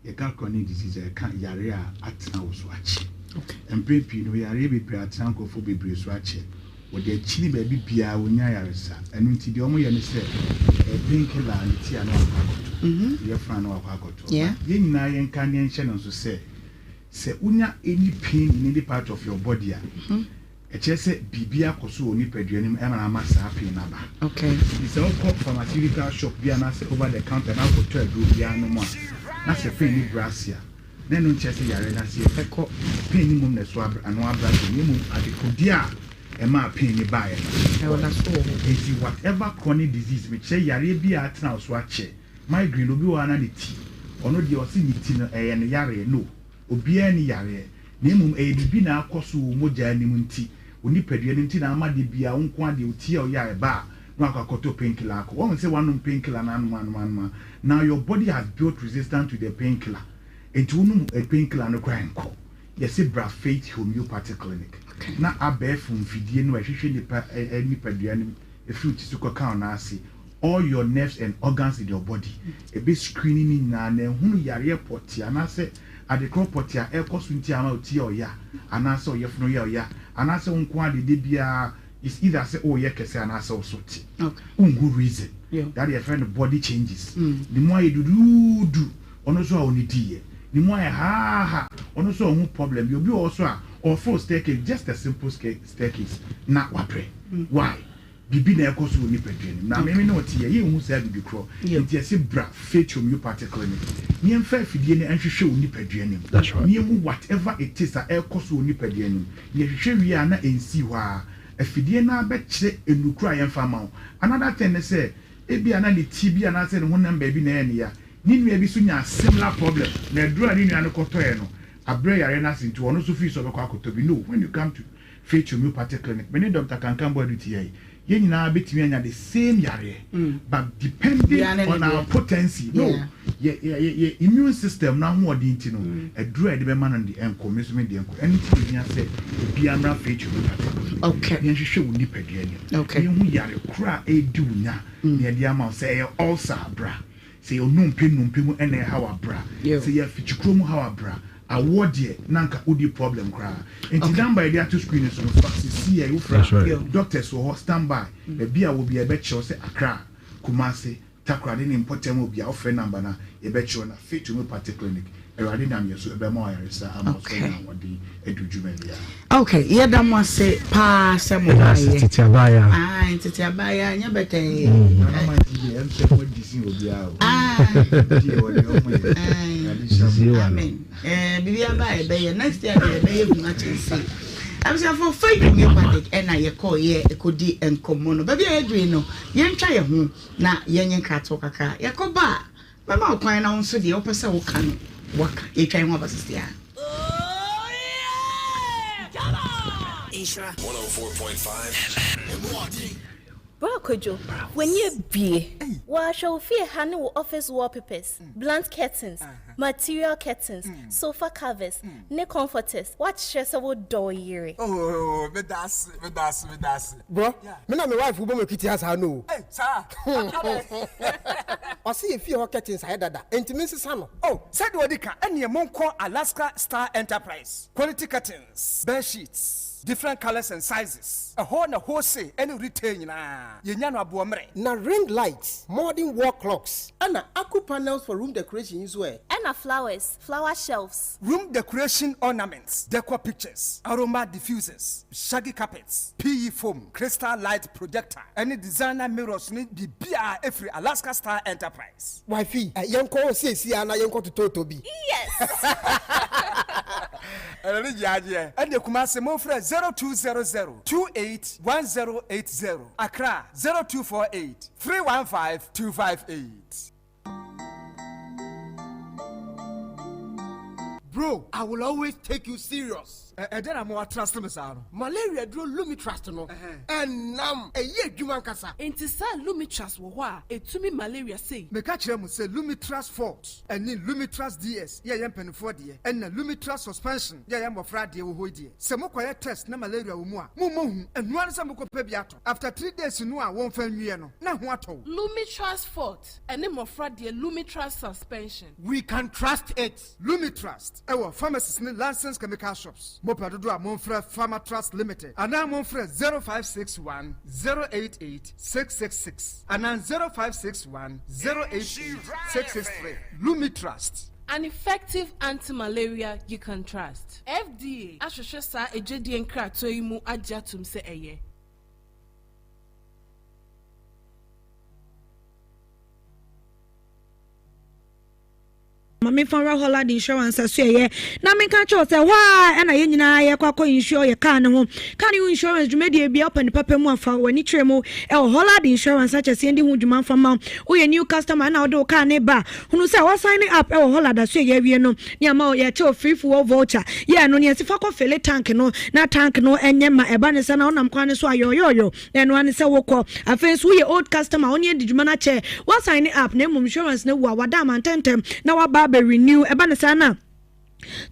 You got chronic disease. You can't yare atan also acha. Okay. And baby no yare be atan ko for baby so acha. What the chili baby bia wonya yaresa enu nti de omo ye ne se painkiller anti ana akwakoto ye fra na akwakoto ye nyina ye nka ne nhye no so se unya any pain in any part of your body e che se bibia koso oni paduanim e na ma sa pain na ba okay it's a pharmaceutical shop bia na se over the counter na ko to adu bia no mo na se pain ni brasia na no che se yare na se e ko pain ni mum na so anu abra ni mum adikodia Emma pain by whatever chronic disease which yare be at now swatch migraine obi wana the tea or no the osinity and yare no obia ni yare nemum a bibi na akoso moja ni munti oni paduanim ti na amade bia wonko ade oti o yare ba no akoto painkiller. One say one painkiller na now your body has built resistance to the painkiller. It will a painkiller no crying call. Yes, Bra Faith Homeopathic Clinic. Na abe from fidie no ehwehwe nipa duane if you to ka na ase all your nerves and organs in your body a bit screening na hunu yare potia na se adekro potia e koso nti ama oti oya anase oyefno ya anase nko ade de bia is either say oh ye kese anase osoti okay good reason that your friend body changes the more you do ono so onidi the more ha ono so ohu problem you be also or full staircase just a simple staircase na wapre why bibi na ekoso ni pedwene na me no tie ye hu say bibi kro nti ase Bra Faith Homeopathic Clinic ni emfa fidie ne anhwehwe oni pedwene ni mu whatever it is a ekoso oni pedwene ni hwehwe wi ana ensi ho a afidie na be kire enukura ye mfa ma another thing ne say ebi ana ne tibi ana say ne ho number bi na ye ne ya ni nua bi so nya similar problem na edura ni nua ne kotoye no abre yare na sinti wono so fi so be kwa kotobi no when you come to Faith Homeopathic Clinic many doctor can come body to ye nyina betimi anya the same yare but depending on our potency ye immune system na ho odinti no edura de be ma no de enko me so me de enko anything nya say obi amra Faith Homeopathic okay ye hwehwe wo nipadua okay ye hu yare kura edi unya ne de ama say ulcer bra say onumpe mu ene hawa bra say ye fichikro mu hawa bra awodie nanka odi problem kra enti number e dey to screen so see you fra doctors who stand by e bia wo bia be chew say Accra Kumasi Takra dey important obi a offer number na e be chew na Faith Homeopathic Clinic erade na me so e be mo ayaresa amoso na wodi edujumeli okay ye da mo say pa se mo aye titi abaya nya bete na ma di em se mo disi obi a di wodi omo amen bibi abaya be next year be gu na chensi I'm saying for Faith Homeopathic and I call ye ekodi enkomo no baby edwe no ye ntwa ye ho na ye nyen krato kaka ye ko ba mama okwan na wonso de opese wo ka no waka ye twan ho abasisia Nhyira 104.5 Bro Kojo, when you be, wa show fear honey office wallpapers, blunt curtains, material curtains, sofa covers, ne comforters. What stress would do yere? Oh, me das. Bro, me na my wife who be kiti has no. Hey, sir. I see if you curtains I dada. Intimacy sano. Oh, said Wadika, and your monko Alaska Star Enterprise. Quality curtains, bed sheets. Different colors and sizes. A whole say any retain na. Yenyano abuamre. Na ring lights, modern wall clocks, and aqua panels for room decoration as well. And flowers, flower shelves. Room decoration ornaments, decor pictures, aroma diffusers, shaggy carpets, PE foam, crystal light projector, any designer mirrors need the BR every Alaska Star Enterprise. Wifey, yanko see ana yanko to Totobi. Yes. And the Kumasi Mofre 0200-281080. Accra 0248-315-258. Bro, I will always take you serious. Then I'm more trust me, sir. Malaria drew Lumitrust no. And nam a year Juman Kasa. Intisa Lumitrust wa to me malaria say. Me catch him say Lumitrust Fort and then Lumitrust DS. Yeah, yam pen for dear. And the Lumitrust suspension. Yeah, yam of Friday wo dear. Some more test na malaria umwa. Mumu and one some pebiato. After 3 days, you know I won't find me no. Now what? Lumitrust Fort and name of Friday Lumitrust suspension. We can trust it. Lumitrust. Our pharmacists need licensed chemical shops. Mopadodo Monfre Pharma Trust Limited. And now Monfre 0561 088 666. And now 0561 088 663. Lumitrust. An effective anti-malaria you can trust. FDA. Ashoshe sa ejedi enkra to imu ajatum se eye. Mame me fan Holland insurance as ye na me kan cho say why and I nyina ye kwa insure ye car no can you insurance dwumadi be up and papa mu afa wani tremu Holland insurance such as ndi hu dwuma fama wo ye new customer na wo car ne ba hunu say wa sign up Holland as ye wie no ne ama ye che free fuel voucher ye no ne sifa ko fele tank no na tank no enye ma eba ne sa na onam kwane so ayoyoyo eno ane se wokọ afen so ye old customer onye didwuma na che wa sign up na mum insurance na wa wada man tentem na wa ba be renew eba ne sa na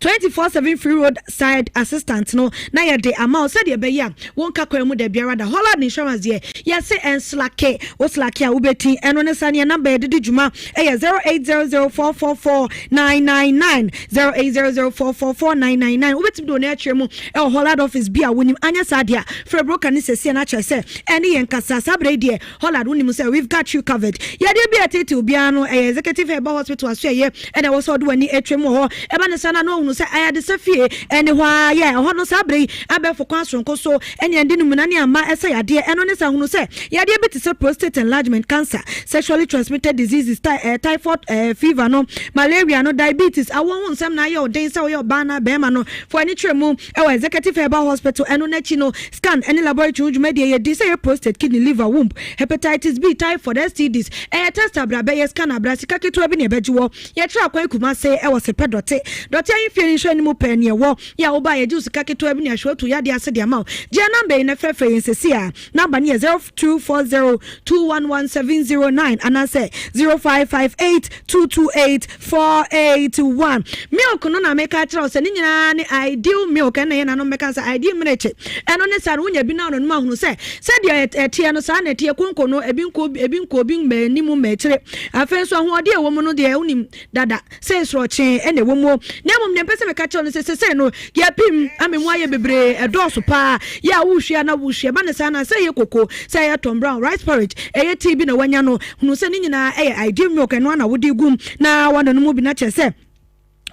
24/7 free road side assistance no na ye de amount said ye be ya won ka kwa mu de biara da Holland insurance ye say en slake o slake a ubeti eno ne sa ne number ye de djuma 0800444999 0800444999 ubeti do na atwemu Holland office bia wonim anya sadia free broker ni sesi na che se ene ye nkasa sabre de Holland wonim say we've got you covered ye de bia tete obia no executive herbal hospital aso ye ene wo so do ani atwemu ho eba ne sana no say I had Safie and why hono sabre abefo kwansonko so ene ndi numu na ne ama ese yade eno ne sa hunu say yade bit say prostate enlargement, cancer, sexually transmitted diseases, typhoid fever no, malaria no, diabetes awon nsem na ye odin say ye bana bema no for any tremu executive herbal hospital eno na chi no scan any laboratory dwumadi ye di say prostate, kidney, liver, womb, hepatitis B, typhoid, STDs test abra be scan abra sika keto bi ne bejiwo ye tra kwan kuma say was a pedote if you insure any more penny wo ya oba ye juice kaketo abi na shoto ya de ase de ama je number na fefe nsesi number ne 0240211709 and I say 0558228481 milk no na make a tell say ni nyina ne ideal milk na ye na no make say ideal mreche eno ne sa wonya bi na no ma hunu say de etie no sa na etie konko no ebinko bi manimu mechire afen so ho de ewo mu no de unim dada say sro chen ene wo mu nemum ne pese me ka che no se no ya pim amemu aye bebre edoso pa ya wuhia na wuhia ba ne sa na say ye koko say ya Tom Brown rice porridge eye tea bi na wanya no hunu se ni nyina ideal milk eno na wodi gum na wanda no mu bi na che se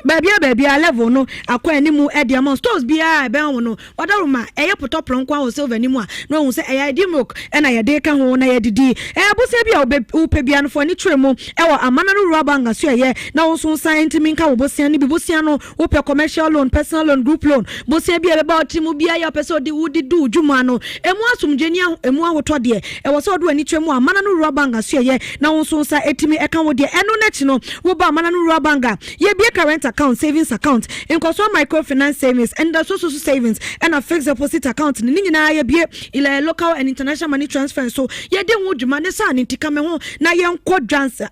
baby level no akwa animu e de amount stores bia e be ho no wadaruma eye potopron kwa o silver animu a no hu se eye di milk e na ye de ka ho na ye didi busa bia upe bia no for ni tremu e wo amana no rubber nga so eye na wo so scientific nka wo bosia ni bi bosia no upe commercial loan, personal loan, group loan bosia bia be ba otimu bia ya person di wudi du djuma no emu asumjeni emu ahoto de e wo so do ani tremu amana no rubber nga so eye na wo so sa etimi e ka wo de eno na chi no wo ba amana no rubber nga ye bia current account, savings account, in Koso microfinance savings, and the social savings, and a fixed deposit account. Nina ye ila local and international money transfer. So ye de would man san in tikame home na young quadrancer.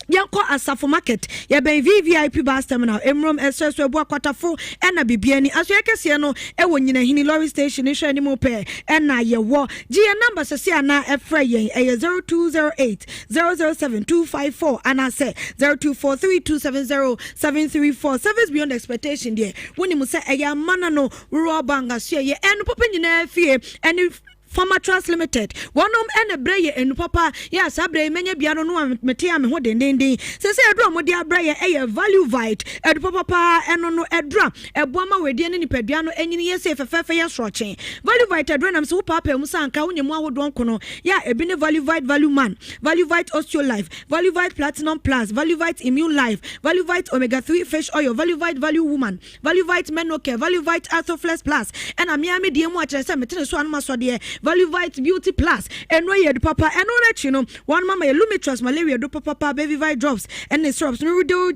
Yanko Asafo market ye ben VVIP bus terminal Emrom Esseso Boa Kwatafo ena bibiani aso yekese no e wo nyina hini lorry station ni hwe ni mo pe ena ye wo GN number sese ana efra yen e 0208 007254 ana say 0243270734 service beyond expectation there woni mu say e ya mana no rural banga so ye enu papa nyina fie eni Farmer Trust Limited. One and a brayer and papa, yes, I bray many biano no metiam ho den. Say a drum with their brayer a value vite, and papa and no a drum, a bomber with the enemy pediano, and year safe a fair stretching. Value vite a drum so papa Musan Kaunyamu don't kono. Ya a been a value vite value man, value vite osteo life, value vite platinum plus, value vite immune life, value vite omega 3 fish oil, value vite value woman, value vite menoke, value vite arthoflex plus, and a Miami DM watch as I'm so dear. Value Vite Beauty Plus and no yet papa and no let you know one mama Lumitrust malaria do papa baby vite drops and the syrups no do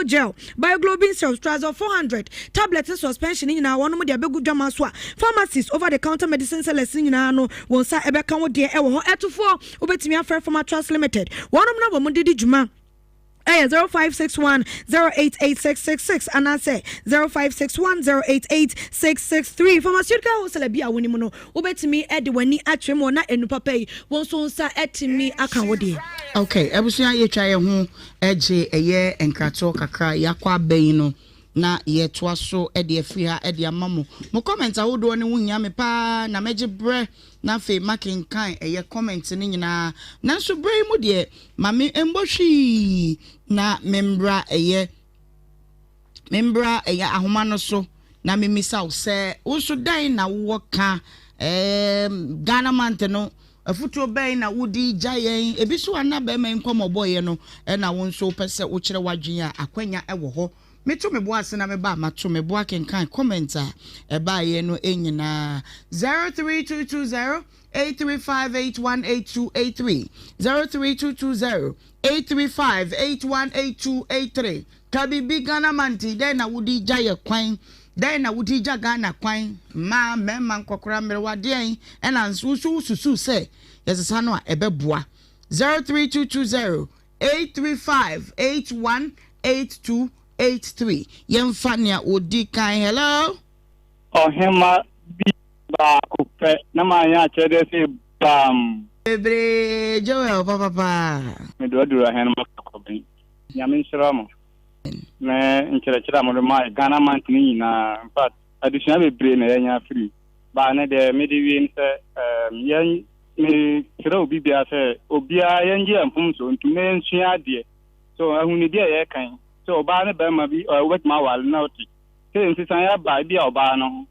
gel bioglobin syrups trials 400 tablets and suspension in our one of their begu drama swa pharmacies over the counter medicine sellers in no one sa ebe kan wo de e wo ho eto4 obetimi afre Farmer Trust Limited one of na wo didi juma 0561088666 and I say 0561088663 pharmaceutical wholesale bia woni mu no obetimi ede wani atwemo na enu papa yi won so nsa etimi aka wodi okay ebusia ye twa ye ho eje eye enkrato kakra yakwa ben no na ye toa so ede afri ha ede amamo mo comment awodo ne wunya me pa na meje bre na fe making kan eye comment ni nyina na so bre mu de mame embohwi na membra eye ahoma no so na memisa wo se wo so dan na wo ka Ghana mante no afutuo bɛn na wodi gya yɛn ebi so ana bɛma nkɔmɔbɔ yɛ no ɛna wo nso pɛsɛ wo kyerɛ wadwen a akwanya ɛwɔ hɔ meto me boa se na me ba mato me boa kenkan comment a ɛba yɛ no enyina 03220 835818283 03220 835818283 kabibi Ghana manti den na wodi gya yɛ kwan den na wodi gya Ghana kwan ma mema nkokora mmerewade en ɛna susu se yɛsesa no a ɛbɛboa 03220 835818283 yɛmfa nea odi kan hello Ohemaa Benewaa na ma ya chede se bam Ebre Joel papa me do Ohemaa Benewaa nyame nhyira mo me nkyerɛkyerɛ mo ma Ghana man tini na in fact additional bebre na yanya free ba na de me de wi nse yan me kira obi bia se obia yanje ampum so ntume nsua ade so ahuni de ye kan so ba ne ba ma bi wet ma wal na oti se nsisan ya ba bia oba no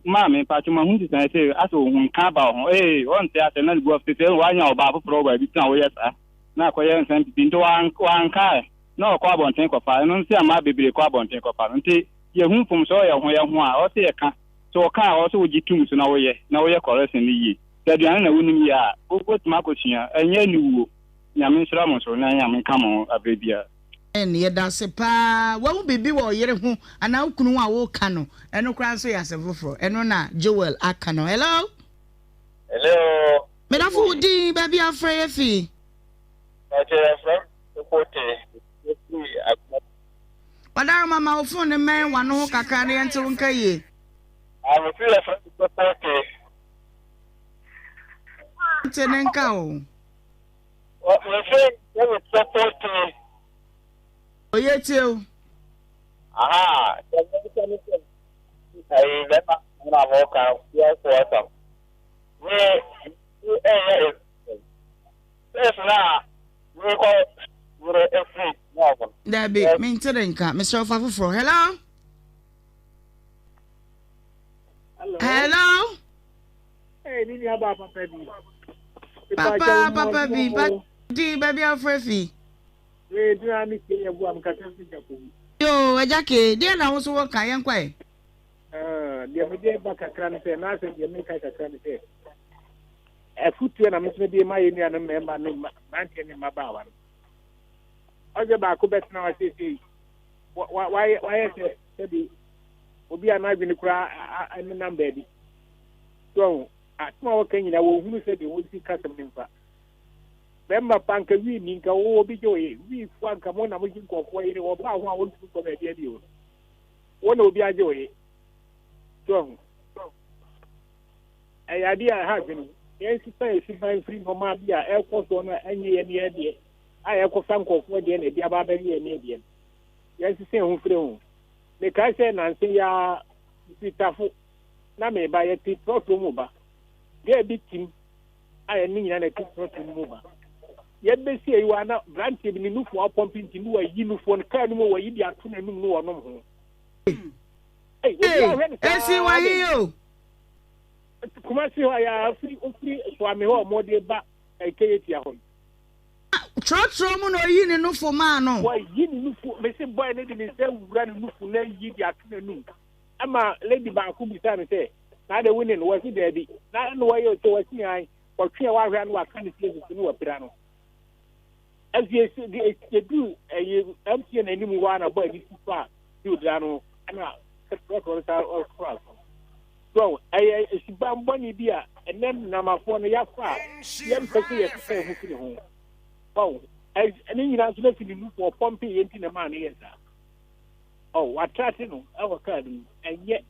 ma me pa tuma hu nsisan se aso hun ka ba ho on te ate na go afite wa nya oba foforo ba bi tan wo yesa na akoye nsan bi ndo wan kai na kwa bonten kofa no nsi ama bebre kwa bonten kofa nti ye hu fom so ye ho a o se ye ka so ka o so wogitum so na wo ye correction ni yi aduane na wonim ya ogotuma kotua enye niwo nyame nhyira mo so na nyame ka mo abrebia en ye da se pa wa wo bibi wo yere ho ana ukunu a wo ka no eno kra so ya se foforo eno na Joel aka no hello me da fu di baby afre fi Wadara mama ofun ne men wano ho kakra ne yente wonka ye I'm feel okay. Tenenka o. What my friend, they will support me. Oyetio. Aha, I never walk out. Yes, welcome. Yes, now, we call free. That be me tenenka. Mr. Fafufro, hello? Hello? Hey, Nini Aba Papa B. Papa B, but di baby afrefi. We do na mi ke yebu am kata fi japo. Yo, ejake, dia na wo so wo kan yen kwai. Dia me dey ba kakra ne se na se dia me kai kakra ne se. Futu na me se dey ma yeni an member no man ke ne mabawa. Oje ba ko bet na wa se se. Why se bi obi anagbe ni kura ani number bi. So atuma wo kan nyina wo hunu se de wo si kasam nimfa bemba panka wi ni nka wo bi joye wi fanka mo na mo jin ko ko ire wo ba ho a wo tu ko be dia di wo na obi ajoye so ya dia ha gni yen si pa si ban free no ma bia e ko so na enye ye ne de a e ko fanko ko de na bia ba ba ye ne de yen si se hu free hu me ka se na nse ya sitafo na me ba ye ti proto mu ba ge bi tim aye ni nyina na ti proto mu ba ye be si e wa na brand bi ni nufu a pumping ti nu wa yi nufu on ka nu mo wa yi di ato na nu no wono ho esi wa yi yo kuma si wa ya free so ame ho mo de ba e ke ti a ho trotro mu no yi ni nufu ma no wa yi ni nufu me se boy ne di se wura ni nufu na yi di ato na nu ama lady ba ku bi sa me se na de winning was it there na no way to was ni or twe wa hwa no aka ni place no wa pira no as you do MTN animu wa na boy this far do da no na record all cross so I si ba mboni bia enem na mafo no ya fa yem pese ye se hu kiri ho oh ani nyina so na fili nu for pumping yenti na ma na yesa oh watrate no awa card enye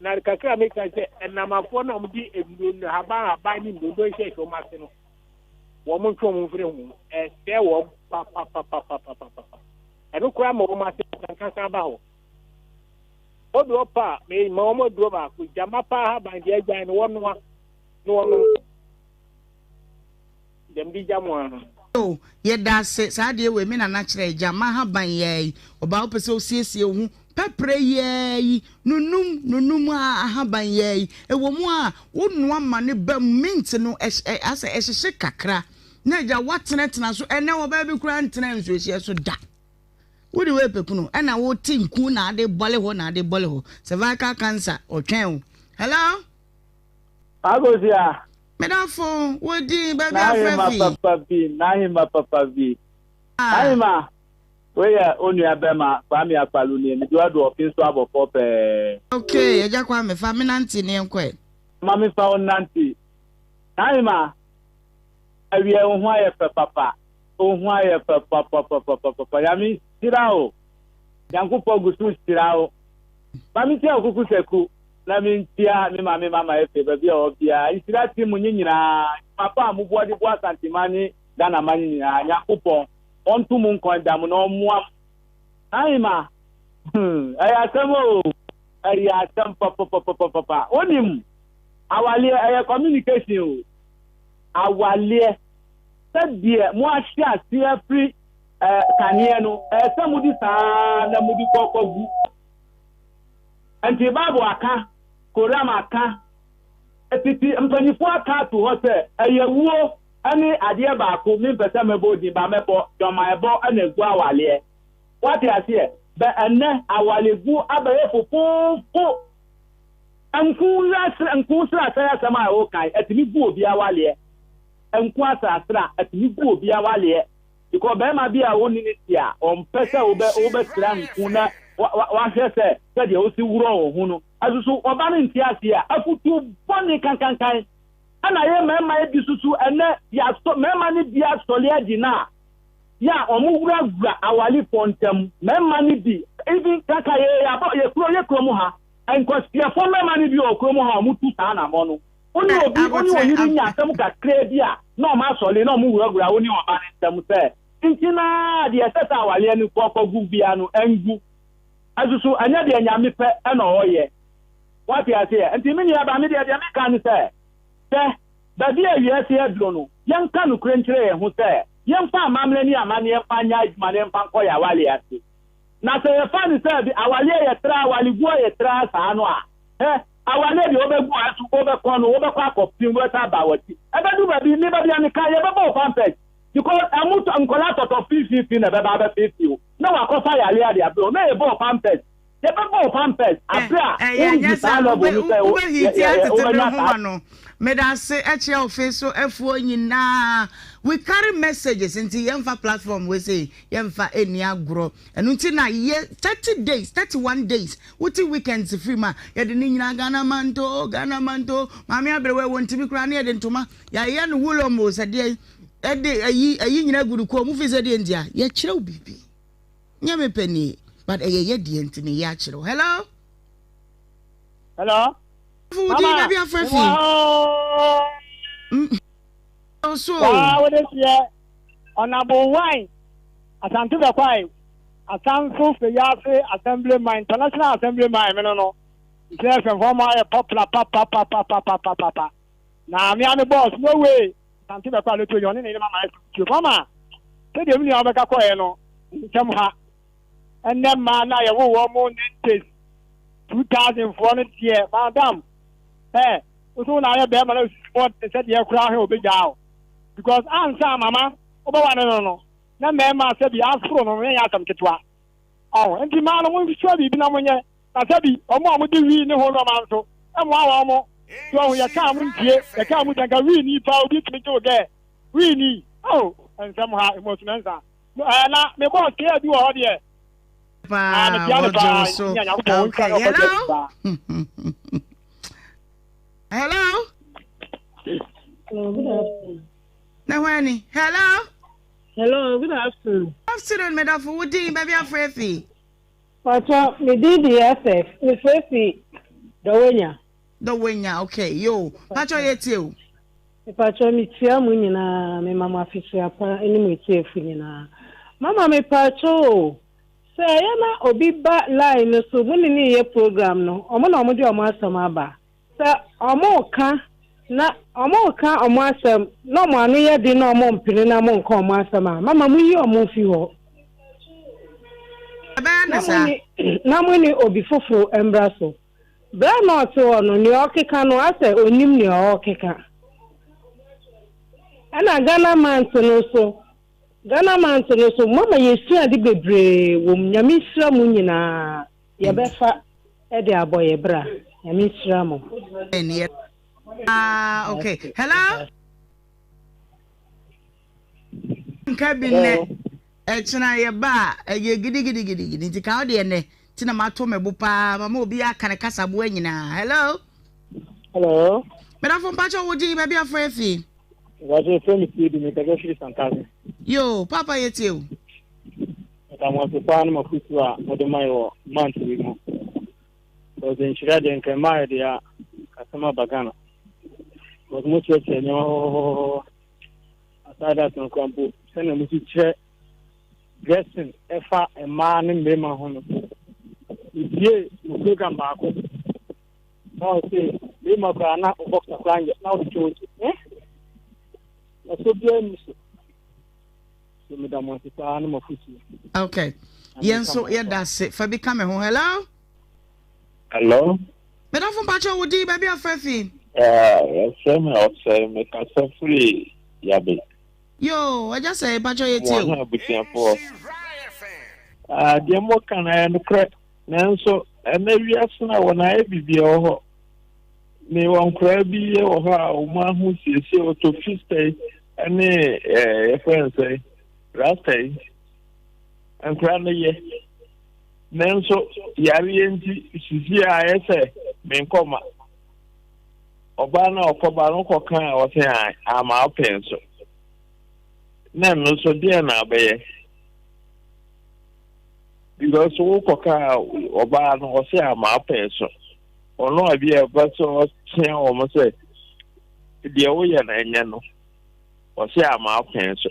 na kakra make say enamafo na omdi ebulu haba ni ndo hye so mase no wo mo ntwo mo fire hu se wo pa eno kura mo mase kankan ba ho odo pa me ma mo do ba ku jama pa ha ban je agyan no wono dem di jamo ano ye da se sa de we me na na kire jama ha ban ye oba opese osiesie hu pepper ye nunum ahaban ye ewo mu a wonu ama ne ba mint no asa ehye kakra na ja watena so ene wo ba bi kura ntena nso ehye so da wo de we pekuno na wo tinku na ade bole ho cervical cancer otwen. Hello Agosia medafo wo di ba bi afrefi Nhyira papa bi Nhyira we ya onu abema kwa mi akpalu ni do ado ofin so abofo pe. Okay eja kwa me fa me nanti ne nkwe mami fa on nanti Nhyira awie ohun aye papa ya mi tirao yankupo gusu tirao mami tia okuku seku na mi tia mi mama efe baby obia isira ti mu nyina papa amubo de bo asantimani Ghana mani nyina yankupo ontu mu nkondam na omuam Nhyira ayasemo ayasem papa onim awale ay communication awale sadie mo ahia sia free kanie no samudi saa na mudi kokogu anti babu aka koram aka etiti mpanifo aka to ho se ayewuo ani ade ba ko mi pese mebo di ba mebo doma ebo anagu awale what you say be enne awale gu abaye fofo anku sra saya sama o kai etimi gu obi awale enku asasra atimi gu obi awale because be ma bia woni ni tia on pesa obe sra nku na wa hwese se de o si wuro ho no asusu oba ne ntia sia afutu boni kankan ana ye mema e bisusu ene ya so mema ni bia sole agina ya omugura gura awali pontem mema ni bi even kaka ye ya bo ye kuro mu ha enkosia fo mema ni bi okuro mu ha mutu sa na mo no oni oyiri nya asem ka bia na o ma sole na omugura gura oni oba ne ntem se ntina de esesa awali ani kokogu bia no engu asusu anya de nyame pe na oye what you say ntimi ya ba me de me kan se baby ayesi adro no yanka no krenkyere ye ho se yemfa amamle ni amane yemfa nya adwumane yemfa nkoya wale ase na se ye fa ni se bi awale ye tra awale guo ye tra sa no a awale bi obegu asu obekọ no obekọ akopin weta ba wati ebedu baby ni baby ani ka ye bebo pampers because amuto nkola toto 50 na beba ba 50 na wakofa yale ade abro na ye bo pampers ye bebo pampers abra Medase eche ofeso efuo nyina we carry messages into yemfa platform we say yemfa eni agro enu nti na ye 30 days 31 days wuti weekends free ma ye de nyina Ghana manto mami abrewe wonti bi kra na ye de ntoma ya ye no wulo mo se de ayi nyina guru ko mu fi se de ndia ye kire obibi nyame pani but ye de ntini ya kire. Hello Food baby afrefi. So what is here honorable wine asantu be kwai asanfu fe yafe assembly my international assembly my me no say former popular papa na me am boss no way asantu be kwai to yon ni mama to mama say dem ni abeka ko e no ntem ha enne ma na ye wo mo 2004 year madam so na ya be ma na sport said ye kura he obejao because answer mama oba no na me ma say bi afro no ya asam ketwa enti ma no mo sure bi na mo nye na say bi omo di wi ni ho no ma nso e mo awo mo so ya ka mu ntie ya ka mu danka wi ni pa obi timi jo ge wi ni ensam ha emotional answer na me bo ke bi wo de Hello. Good afternoon. Nawani. Hello. Hello, good afternoon. Afternoon, madam. For what do you baby afrefi? Pacha, me did the SF. Me frefi. The winner. Okay, yo. Pacha yeti. Pacha me tia mu nyina me mama fisi apa eni mu tia fu nyina. Mama me pacha. Say na obi ba line so mu ni ye program no. Omo na omo di omo asama ba. Say omo ka na omo asem no mo anu ye di na omo mpiri na mo nka omo asama. Mama mu yi omo fi ho. na muni obi foforo embraso bra not ono ni okeka no ase onim ni okeka ana Ghana man so mama yesu ade bebre wom nyame sira mu nyina ye befa e de aboye bra nyame sira mu okay hello kabine echina ye ba ye gidi nti ka ode ne tina mato mebu pa mama obi aka ne kasabo anyina hello Madam Pacho wodi baby afrefi Waje femi kidi me kaje shiri sankaze yo papa yeti o Kama sepana mafutu a mode mayo mantu wimo Oze nchira de nke mayo de ya kasama bagana Oze mo cheche nyo asada ton kampo sene mo che dressing efa ema ne mbema hono Iye mo program baako no se be ma bra na box akwanje na o cho so bien so madam sepana mafutu okay yenso ye dase fa bi kame ho hello Madam Pacho wodi baby afrefi same outside me ka free yabe yo I just say Pacho yeti o dia mo kana no crack nanso na wiase na wona e bibia ho me won kra bi e ho a o ma hu siesie o to fiste ene friends rastai an kra na ye nanso yari enti sisi a ese me nkoma oba na okoba no kokan o se ama openso na no so dia na abaye because wo koka oba no o se ama openso ono abi e ba so tia o mo se dia wo ye na enya no o se ama openso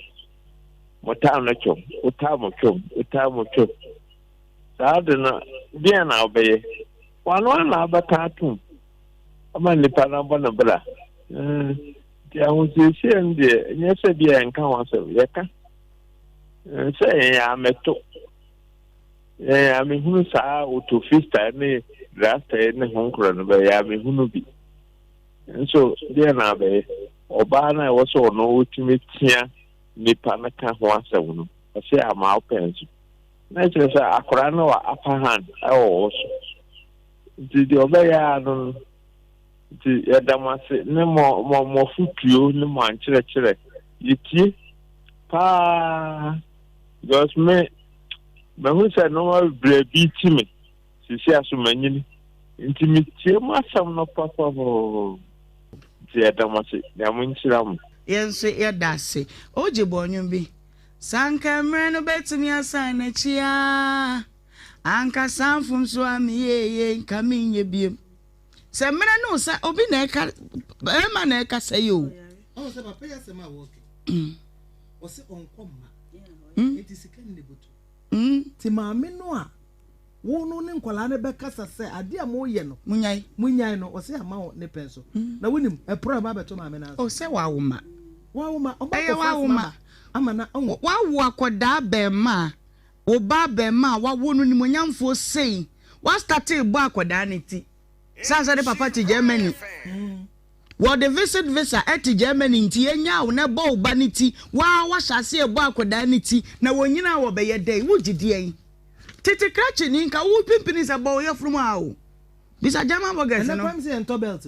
mota no chom utamo chom Sadana dia na obeye wano na abatatum ama nipa na bona bra dia hunse ende nyese dia enka wanse yeka se ya meto ya me hunu sa autofista ne rasta ne honkro no be ya me hunu bi so dia na be oba na wo so no otimi tia nipa na ka ho asem no se ama openso na chese akora no upper hand so the obeya no the edamase ne mo futuo ne mo anchire yitie pa because me hu say no brebi timi sisi asumanyini intimitie masam no papa ho the edamase ya mo nchiram yenso yedase oje bonyu bi Sanka mreno betumi asana chia anka sanfum so amiye nkaminye biem se mena no sa obi na eka ema na eka sayo o se papa ya se ma wo o se onkomma eti sika ne botu ti maame no a wo no ne nkwala ne bekasa se ade a mo ye no munyai no o se ama wo ne penso na wonim e pro ba beto maame na o se wa woma o ba ko amana wa akoda bema wo ba bema wa wonu ni monyamfo sei wa start bo akoda niti sansa de papa ti Germany wo de visit visa at Germany nti enya wo na bo ba niti wa hyase bo akoda niti na wonyina wo be ye dey wo gidi en tete krachi ni nka wo pimpini sa bo ye from awo bisa German burgers no na kwam se ento belt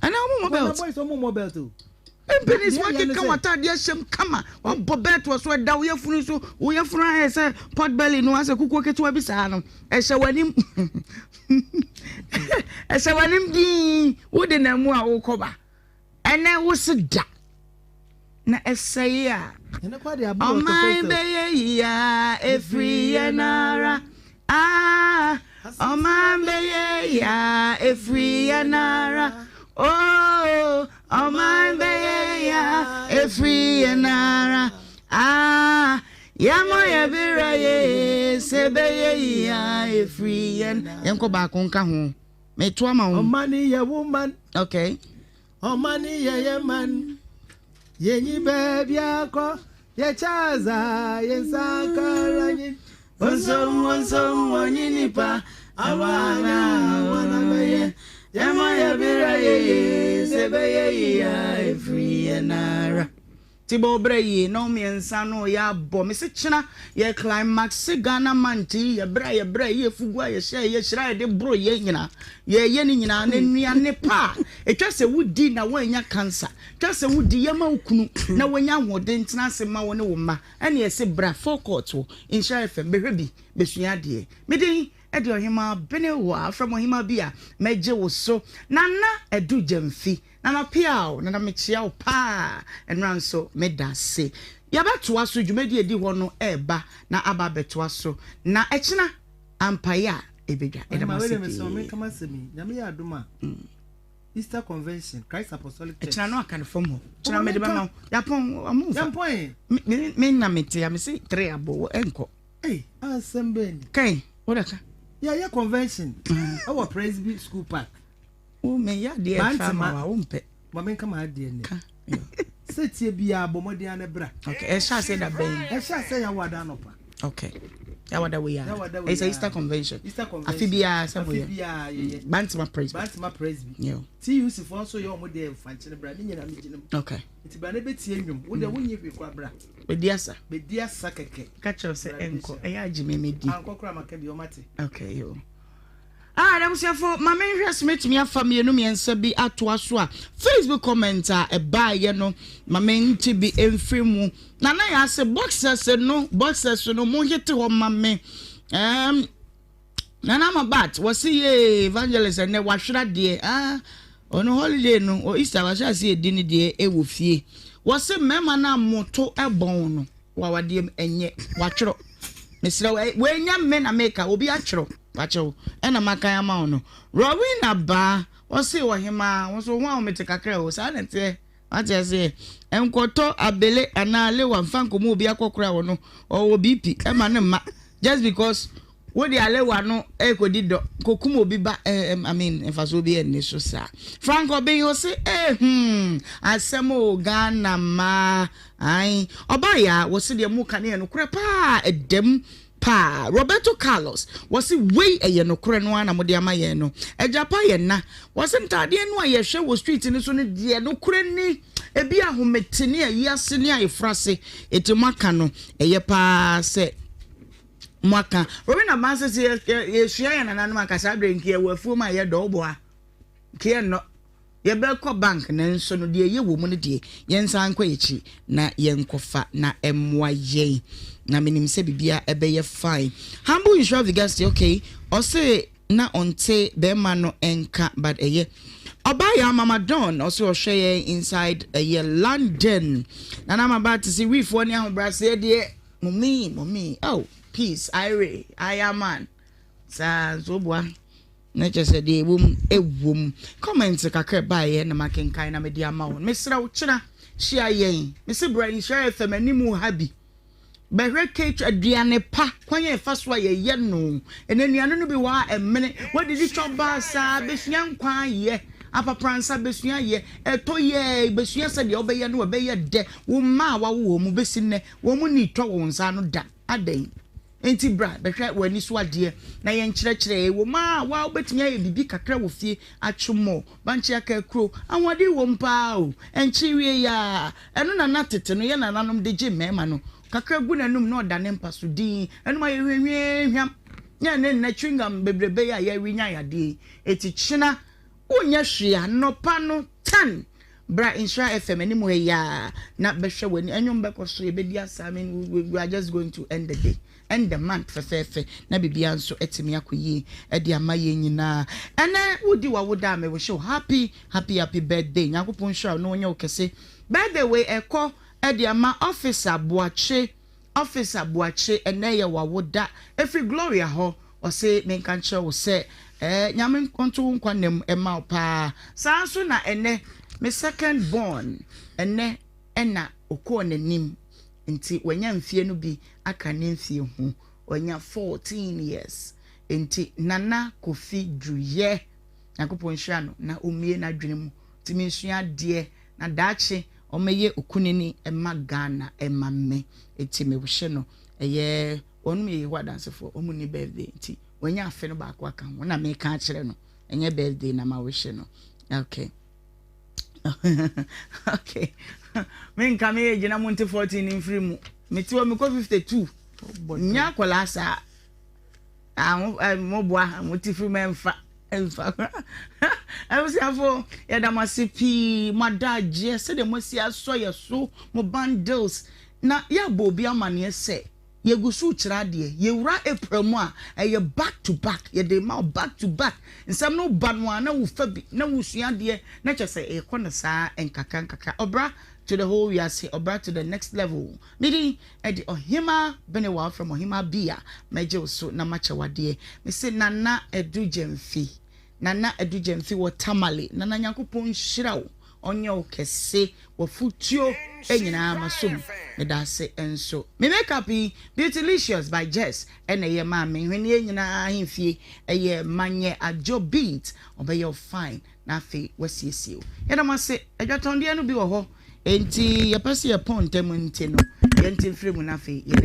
ana mo belt boys mo belt Empenis wake kan wata dia shem kama on bobet was so da we funu so we funu ahe say pot belly no ase kuku ketu abi sa no e hye wanim e hye wanim di wo de na mu a wo koba ene wo sida na esay a ene kwa de abu o my beye ya every yanara o my beye ya every yanara oh oh my beya every anara yamo ya biraye sebeye ya every yanko ba ko nka ho me to ama ho money ya woman okay oh money ya man yenyi baby akọ ye chaza ye sankara yin Onso wanyinipa awana baye yama ya biraye sebeye ya free enara Tibo breye no miensa no ya bo me se china ye climax Ghana manti ye bra ye fugwa ye hye ye hira de bro ye nyina ye ni nyina na nuane pa etwa se wudi na wanya cancer twa se wudi ye ma ukunu na wanya hode ntina se ma woni wo ma ene ye se bra forecast wo insha FM behwebi besua de medin edi Ohemaa Benewaa from Ohemaa bia meje wo so nana edu jamfi na piao na mechia o pa enran so medase yabeto aso dwumadi edi ho no eba na aba beto aso na echina ampaya ebedwa edamasemi nyame ya adoma Easter Convention Christ Apostolic Church echina no akan form ho echina medeba ma yapon amu yapon me na meti ya me say 3 abo enko asembeni kai odaka ya convention our Presby School Park o me ya de fama wa umpe mama kama de ne setie bia abomode anebra okay sha say da ben sha say ya wada no pa okay ya wada we ya it's a Easter convention afibia somewhere Bantima Presby yeah TUC for so your mode fanchine bra ni nyina mejinem okay iti bra ne betie nwum wo de wonye hwe kwa bra bediasa keke catch us enko e ya jimemedi ankokra maka bi o mate okay yo dem say for mama hwes metimi afamie no miensa bi ato aso a Facebook commenter e ba ye no mama nti bi emfremu na ya se boxers no mo hete ho mama na ma bat wasi ye evangelist ne wahwera de ono holiday no o Easter wa sha se edi ni de e wo fie wasi mema na moto ebon no wa wade enye watwero mesira we nya me na meka obi atwero wacho ena makaya ma ono Rowena ba wasi Ohemaa wonso ho amete kakra o sa nete ati say enkoto abele anale wa mfanko mu obi akokora wono o BP ema ne ma just because wo di alewa no ekodi do kokum obi ba I mean enfaso obi enne so sa Franco be yo say asemo Ghana ma ai obaya wo se de mu kane no kure pa edem pa Roberto Carlos was way a yenokore no ana mode amaye no ejapa ye na was ntade no aye hwe wo street ni so ne de no kure ni ebi ahometene ayase ne ayefrase etimaka no eye pa se mwaka Rowena Manse se ye hwia ya nana no akasa drink ye wafuo ma ye do boa ke no ye be ko bank na nso no de ye wo mu ne de ye nsan kwa echi na ye nkofa na emwa ye na minim se bibia ebe ye fine humble insurance gas okay o say na onte be ma no enka but eye obaya mama don also share inside London na na about to see we for ni ahobra say de mommy oh peace I am man sa so boa na chese de ewum comment kakra bae na makenkan na media ma won mesra wo kira hia yen mesi brain share fm animu habi behwe cake aduane pa kwanye faswa ye no enanuane no bi wa emene wadidi choba sa besua nkwan ye apapransa besua ye eto ye besua se de obeye no obeye de wo ma wa wo mu besine wo mu ni to wo nsa no da aden enti bra behwe wani so ade na ye nkyerɛkyerɛ wo ma wa obetumi aye bibi kakra wo fie atwomo banche aka kro anwade wo mpa o enkyiriwe ya eno na natete no ye nananom de gye mema no kakra gu nanum na oda ne mpaso din enu ma ye hwehwehwam nya ne na chwingam bebrebe ya ye winya yade eti kyina onya hwea nopa no 10 bra insha FM ani mo ya na behwe wani enwom bekoso ye bedi assignment we are just going to end the day end the month fefe na bibia nso etimi akoyi e de amaye nyina ene wodi wa woda me we show happy birthday nyakopon show no onya okese by the way eko e de ama officer boache ene ye wa woda every gloria ho o say menkan show say nyame konto nkwanem ema pa sanso na ene me second born ene ena okọ nanim nti wanya mfie no bi aka ne mfie hu wanya 14 years nti nana kofi druye nakopon hwa no na omie na dwene mu timi nsua de na daache omeye okunini ema Ghana ema me eti me hwe no eye onu me ye dance for omu ni birthday nti wanya afe no ba kwa kan na me ka kire no enye birthday na ma wish no okay okay men ka me je na monte 14 in free mu me ti wo me ko 52 nya kwala sa mo boa mo ti free me mfa I was for Yadamasipi, Madaje, said the Mosia soya so, mo bundles. Na ya bobia mania say, ye go su tradi, ye ra April moi, and ye back to back, ye de mouth back to back, and some no bad one, no fabi, no usian dear, not just say a corner sa and kaka, obra to the whole year say obra to the next level. Meeting at the Ohemaa Benewaa from Ohemaa Bia, Major so na macha wadie, me say nana edu jemfi. Nana edu jemfi wo tamale, nana nyankopon shiraw. Onye okese wo futio enyina masom me da se enso me make up Beautylicious by Jess ene ye ma me hwene enyina ahemfie eye manye ajo beat obey fine na fe wasiesie ye da ma se adwatonde no bi wo ho enti ye pese ye pon tem nti no ye nti fremu na fe ye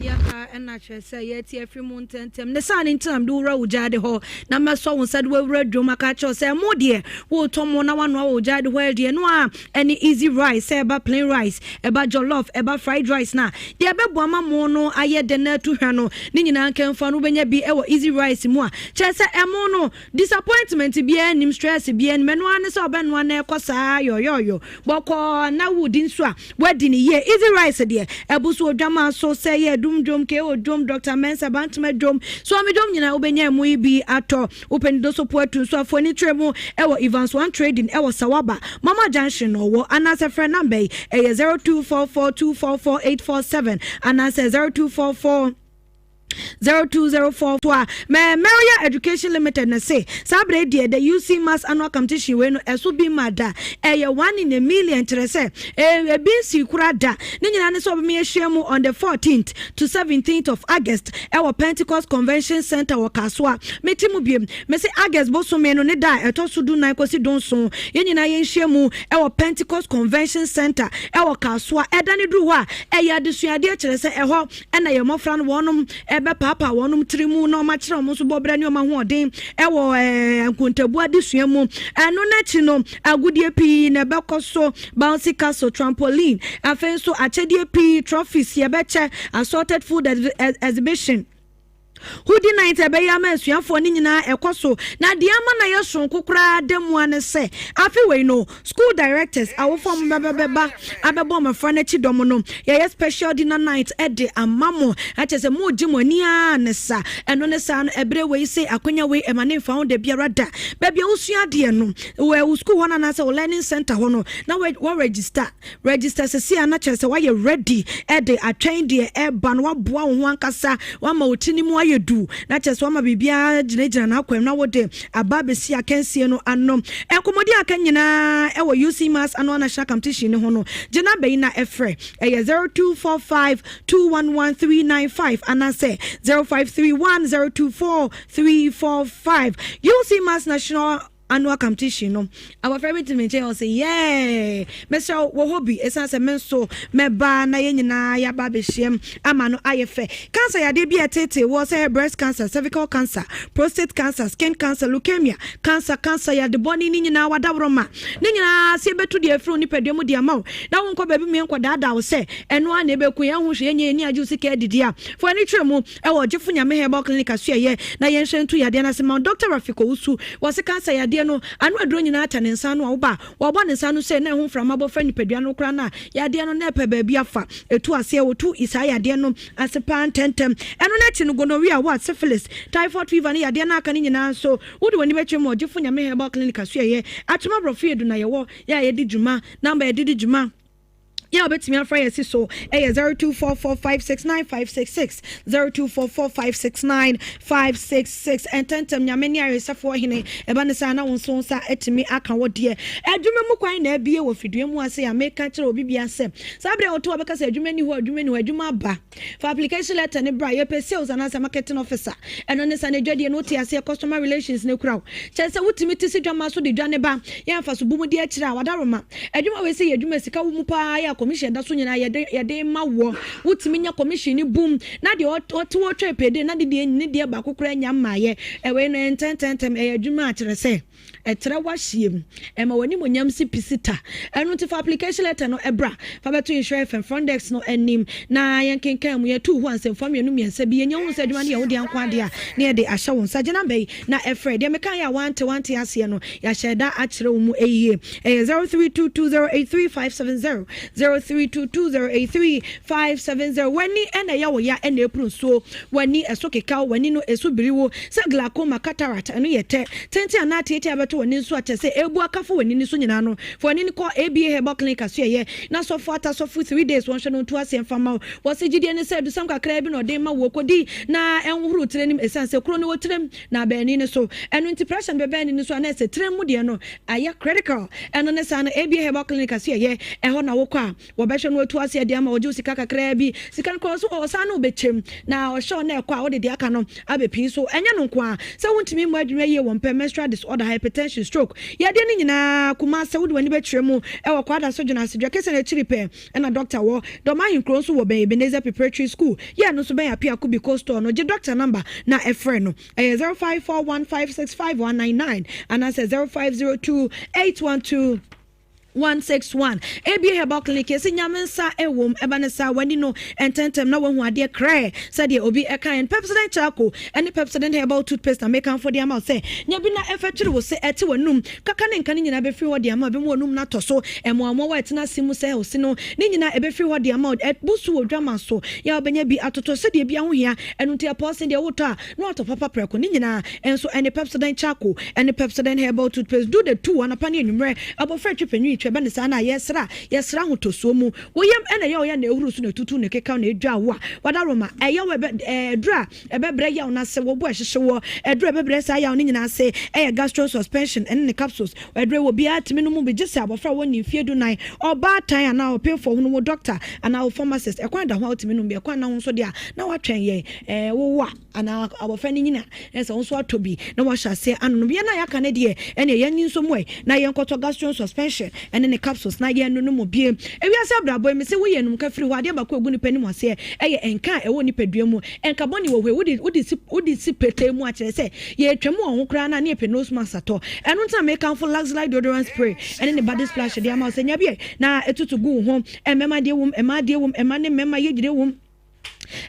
dia and natural say yet every mountain the sun in time do road jade ho na ma so won said we dwoma ka cho say mo de wo tomo na wan wo jade well de no any easy rice say eba plain rice eba jollof eba fried rice na de bebo ama mo no aye de na tu hwa no ni nyina kanfa no benya bi e wo easy rice mu a che say emo no disappointment bi anim stress bi en meno ane so oba no na ekosa yo boko na wudi nso a wadi ni ye easy rice de ebuso odwama so say dum ke o dum Dr. Mensa Bantama dum so me dum nyina obenya mu ibi ato open do support so afoni tremu e wo Evans One Trading e wo Sawaba Mama Junction no wo anase friend number e 0244244847 anase 0244 0204 Maria Education Limited na say sabre die the UC Mass annual competition we no eso bi mada e 1 in a million trese e bi si kura da ni nyina ne so be me ahyiamu on the 14th to 17th of August e wo Pentecost Convention Center wo Kaswa metimu biem me say August bo so me no ne da e to so du nan kosi don so ye nyina ye ahyiamu e wo Pentecost Convention Center e wo Kaswa e da ne du ho a e ya desuade trese e ho e na ye mofra no wonum ebe papa wonum trimu no ma kire mo so bobra ne o ma ho odin e wo nkontabu adesua mu eno na chi no agudie pi na bekoso bouncy castle trampoline afenso achedie pi trophies ye beche assorted food exhibition Hudi night ebeya ma asuafo ni nyina ekoso na de ama na yeson kokora demu ane se afi we no school directors awofom bebeba abebo mafra na chi dom no ye special dinner night e de amamo achese mo gimoni ane sa eno ne sa no ebre we se akonya we emane found de biara da bebia usua de no we school hona na se learning center hono na we register se si ana chese wa ye ready e de atwen de e ban wa boa ho ankasa wa ma otini mu du na chese wa ma bibia ginegina na akwem na wode ababesi akansie no anom enkomodi akanyina e wo UC Mass annual national competition ne ho no gina be na efre e 0245211395 anase 0531024345 UC Mass national annual competition no our favorite mention say yeah Mr. wo hobby esanse menso meba na ye nyina ya ba behiem ama no ayefe cancer ya de bi etete wo say breast cancer cervical cancer prostate cancer skin cancer leukemia cancer ya de body ni nyina wadabroma ni nyina se betu de afro ni pedemu de ama na won ko baby me nko dada wo say eno a na ebeku ya ho hwe nye ni ajusi ka didi a fo ani twemu e wo gifu nyame herbal clinic asuye na yen hwentu ya de na se ma Dr. Rafiko Usu wo se cancer ya no anu adro nyina ata ne nsa no wo ba wo bo ne nsa no se na ho frama bo fra ni pedua no kra na ya de no na pe ba bi afa etu ase wo tu isa ya de no asepan tentem eno na chi no gonorrhea what syphilis typhoid fever ne ya de na aka ni nyina so wo de woni betwe mo gifo nyame herbal clinic asuye atuma brofie du na ye wo ya ye di djuma number ye di djuma yeah, bet me afraid so 0244569566 0244569566 and tentem nyameni aresafo hene eba ne sa na wonso sa etimi aka wo de adwuma mu kwan na bie wo fidue mu ase ya meka kire obi bia se sabre oto obeka se adwuma ni ho adwuma ba for application letter ne bra ye pe sales and as marketing officer eno ne sa ne dwade no ti ase customer relations ne kura chense wutimi ti si dwama so de dwane ba ye mfa so bumu de akira wadaroma adwuma we se ye adwuma sika wo mu pa ya commission da so nyina yɛde ma wo wotimi nya commission ni boom na de oto twa pede na de ni de ba kokora nya maaye ewe no ententem adwuma akyere se etra wahiem ema wani monyam si pisita eno ti for application letter no ebra fa beto insurance and frontex no anim na yenkenkan mu ye tu ho ansem fam yenu miensa bi enya hu se adwuma ne ye wo de anko ade a na ye de ahya wo nsa gena bai na efred de mekan ya want ase no ya sheda akyere wo mu eyiye 0322083570 0322083570 wani ena ya wo ya ena epru so wani eso keka wani no esu biriwo se glaucoma cataract eno ye tenti ana tete abeto wani so akyese ebu akafo wani ni so nyina no for wani ko ABA herbal clinic aso ye na so for 3 days won hwe no to ase mfama wo se gidie ne se du sam kakra bi no de ma wo kodi na enhuru tirenim esanse kro no wo tirem na bani ne so eno antidepressant be bani ne so na se tirem mu de no aya critical eno ne sa na ABA herbal clinic aso ye eho na wo kwa wo be hwe no to ase de ama wo ju sika kakra bi sika ko so o sa na obechem na o hwe na kwa wo de aka no abepi so enya no kwa se wontimi mu adwuma ye won menstrual disorder hypertension stroke ya de ni nyina kuma se wo de wani betwere mu e wo kwada so juna se dweke se na chiripe na doctor wo do ma hinkro so wo ben Ebenezer Preparatory School ya no so ben apia ku bi costo no je doctor number na efre no 0541565199 and I say 0502812161 ABA herbal clinic ese nyamensa ewom ebanesa wani no ententem na wahu ade kra said de obi ekan Pepsodent charcoal and Pepsodent herbal toothpaste na make am for the amount say nya bi na efetwere wo se ete wanum kaka ne nkan nyina be free wo de amount be mo wanum na to so emo amo wa etina simu se o si no ne nyina e be free wo de amount busu wo dwama so ya obenya bi atoto se de bi ahohia enu te apostle de woto a no to papa preko ne nyina enso ene Pepsodent charcoal and Pepsodent herbal toothpaste do the two anapani enumre abofra twepenu twebe ne sana yesra hotoso mu woyem ene ye oya na ehuru so na tutu ne keka na edwa wo a wada roma eye we dra ebebre ya na se wo bo ehhye wo edra ebebre sa ya ne nyina se eye gastro suspension ene ne capsules edra wo bia timi no mu be gese abofra woni fiedu nan oba tan ana o pay for hu no doctor ana o pharmacist ekwan da ho timi no be ekwan na ho so dia na watwen ye wo wa ana abofra ni nyina ese ho so atobi na wa hyase anu no bia na ya kana de ene ye nyin so mu na ye nkoto gastro suspension ene ne capsules na ye no no mo bie ewiase abrabo me se wo ye num ka firi wa de ba ko egu ni pani mo se eye enka ewo ni padua mu enka boni wo hwe wodi si pete mu a kire se ye twem wo kra na ne epenos masato eno nta me kan for luxury deodorant spray ene ne body splash de ama se nya bie na etutu gu ho emema de wum ema ne mema ye gire wum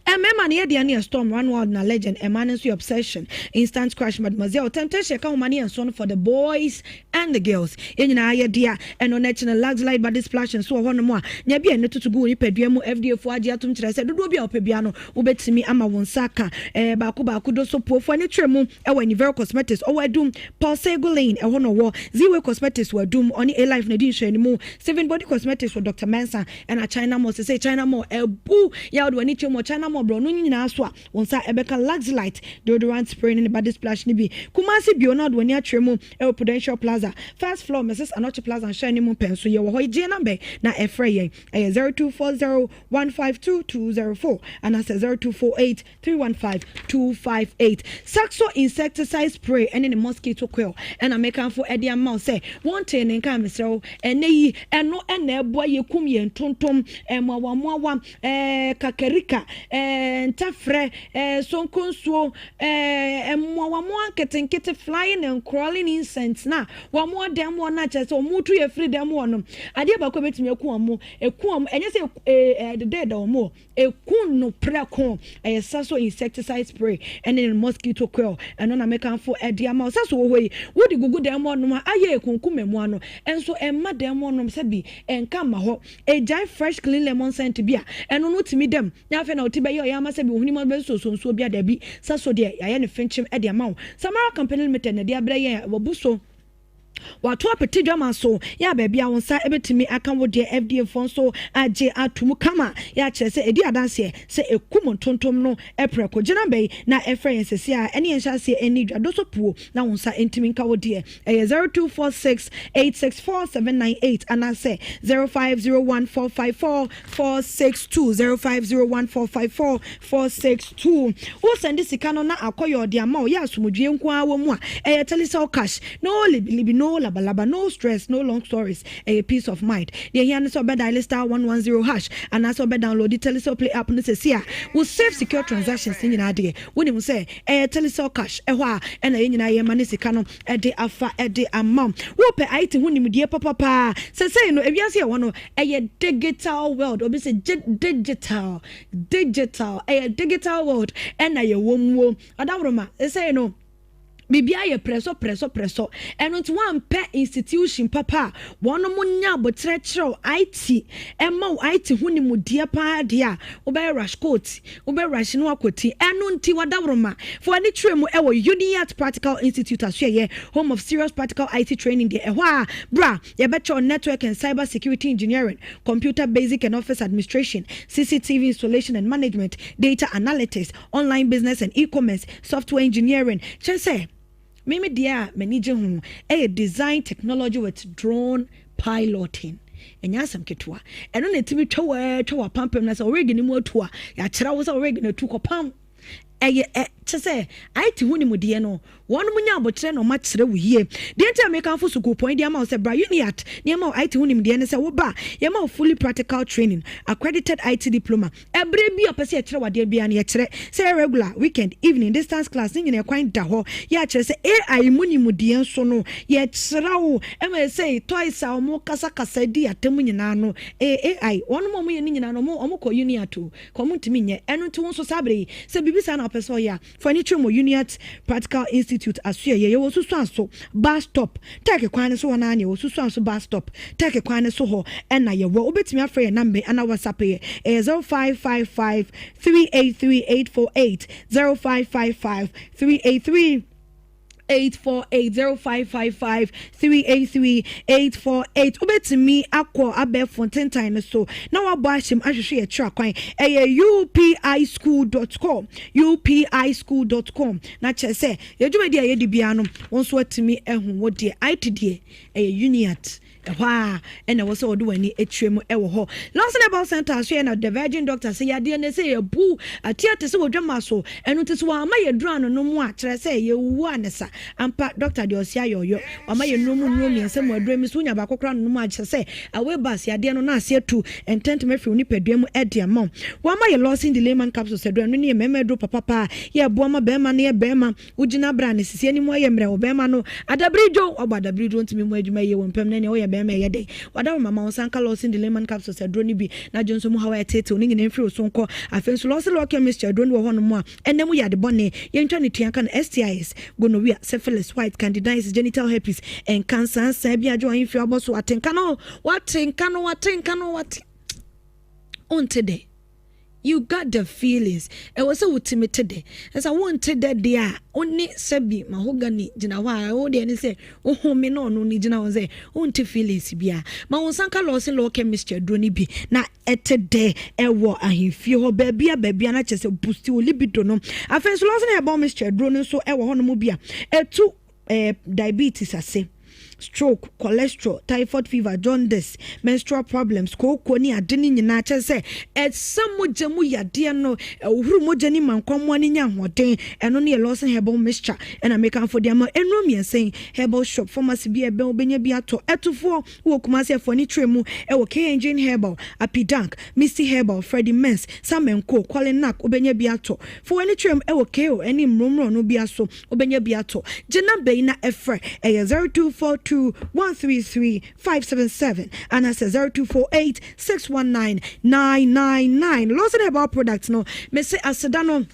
Emma near the near storm run wild na legend emanency obsession instant crash mademoiselle temptation come money and son for the boys and the girls yenyina aye dia eno national luxury body splash and so hono mo a nya bia ne tutu gu ni padua mu FDA fo age atum kire se dodo bia opebia no ubetimi ama wonsaka baako do so pofo ani twemu e wani very cosmetics o wadum Paulsegolane e hono wo Ziwe cosmetics wadum oni a life na din hwani mu Seven body cosmetics for Dr. Mensa and a China mo say China mo ebu ya wado ani twemu China mo bro no nyina so a wonsa ebeka Luxlight deodorant spray ne body splash ne bi Kumasi Bionad wani atwemu e Prudential Plaza first floor Mrs. Anoche Plaza shine mu penso ye wo ho je number na efre yen 0240152204 and as 0248315258 Saxo insecticide spray and in the mosquito coil and I make am for Eddie amount say one ten en kan mesro eneyi eno ena ebo ye kum ye ntontom mwa kakerika ntafre sonkonsuo mwa ketenkete flying and crawling insects na wamo dem na chese omutu ye free dem wono ade ba ko betimi ekuam enye se the dead omo ekun no preko saso insecticide spray and in mosquito coil and na make am for Eddie amount saso wo yi wodi gugu dem wono aye ekunkum emu ano enso emma dem wono se bi enka ma ho ejai fresh clean lemon scent bia eno no timi dem nya fe na otibe ye ya ma se bi ohuni ma be so bia da bi saso de ya ne fenchim Eddie amount Samara company limited na de abre ye wobuso wato apeti dwama so ya baby a wonsa ebetimi aka wo de FDA fon so age atumu kama ya kire se edi adanse se ekum tontom no epreko gina bei na efrence se a ene enhya se eni dwado so puo na wonsa entimi nka wo de 0246864798 ana se 0501454462 0501454462 wo send sika no na akoyo de ama o ya asomdwe nko awo mu a telesel cash no libi no labalaba, no stress, no long stories, a peace of mind. The here is over dial *110# and as over download the Telecel Play app. No say here will save secure transactions in your day. When you say Telecel cash, and a yen money sikano de afa de amount. Whoop IT when dear papa say no if you see one a digital world or be say digital a digital world and a womb adawroma say no bibia ye preso and not one pet institution papa one munya botrechro IT emma IT huni mu dia pa dia obe rush coat obe rush no akoti enu nti wadawroma for any tremu ewo Uniat Practical Institute asye home of serious practical IT training there ehwa bra ye becho network and cyber security engineering, computer basic and office administration, CCTV installation and management, data analytics, online business and e-commerce, software engineering. Chese Mimi dia manage hu a design technology with drone piloting. Enyasam ketwa. Eno na timi twa pampem na so already ni mu atua. Ya kira wo so already na tu kopam. Chese IT huni mu die no one munya abotre no ma kire wo hie de ntia me kan fo suku point dia ma say bra Uniat ne ma IT huni mu die ne say wo ba ye ma fully practical training, accredited IT diploma every bi opese ye kire wade bia ne ye kire say regular weekend evening distance class ni ne kwan da ho ya kire say AI muni mu die so no ye kire wo e ma say toys a mo kasa di atem nyina no AI one mo ye nyina no mo ko Uniat ko mo ntimi nye eno nti won so sabre say bibisa na opese ya for any true mo Uniat Practical Institute asue ye wo susu bus stop take kwan so na anya wo susu bus stop take kwan so ho na ye wo obetimi afre ye number ana WhatsApp ye 0555 383848 0555 383 8480555 383 obetimi akọ abe fonten time so na wa bo ahim ahwehwe ye tra kwan upischool.com na chese ye dwumadi aye di bia no wonso atimi ehun wo de IT de Uniat Wah, and I was all doing it trim ever ho. Last about Santa Shane the Virgin Doctor say ya didn't say a boo a theatre so drama so and it is why my drown no more say you one sir and pat Dr. Diosia yo or my no moon and some more dreams when about crown no much say a way bus ya dear no na say to and tent me for nipper demo at dear mom. Why my loss in the layman capsule said near meme do papa ya boma bema near bema ujina brand is any more yemre or bema no at the bridge or about the bridge won't be more you may one permanent or me day wada mama onsanka loss in the lemon capsule said drone bi na jonso mu hawa tete oni ngene mfiri osonko afenso loss lo chemistry drone wo hono mu a enemu ya de bone yentwa ne tuanka na STIs gonorrhea, syphilis, white candidiasis, genital herpes and cancer say bia jo anfi oboso atenka no what on today you got the feelings. It was so timid as I wanted that dia only sebi mahogany jina wa o de say oh me no ni jina won say unti feelings bia ma won sanka loss law chemistry droni bi na etede ewo ahimfie ho baabia na chese boost o libido no afenso loss na about chemistry droni so ewo ho no mu bia etu diabetes ase, stroke, cholesterol, typhoid fever, jaundice, menstrual problems, kokoni adeni nyina che se etsamoja mu yade no ohuru moja ni mankwamwa ni nya hoden eno ne losin herbal mixture ena make am for dem eno miensen herbal shop pharmacy bi ebe obenya bi ato etufo wo kumase afo ni tremu e wo K-Engine herbal, Apidank, Misty herbal, Freddy Mens, Samenko, Kwalenak obenya bi ato for any trem e wo KO eni mromro no bi aso obenya bi ato jena be na efre e 0242133577 and I say 0248619999. Lost about products no me say asedano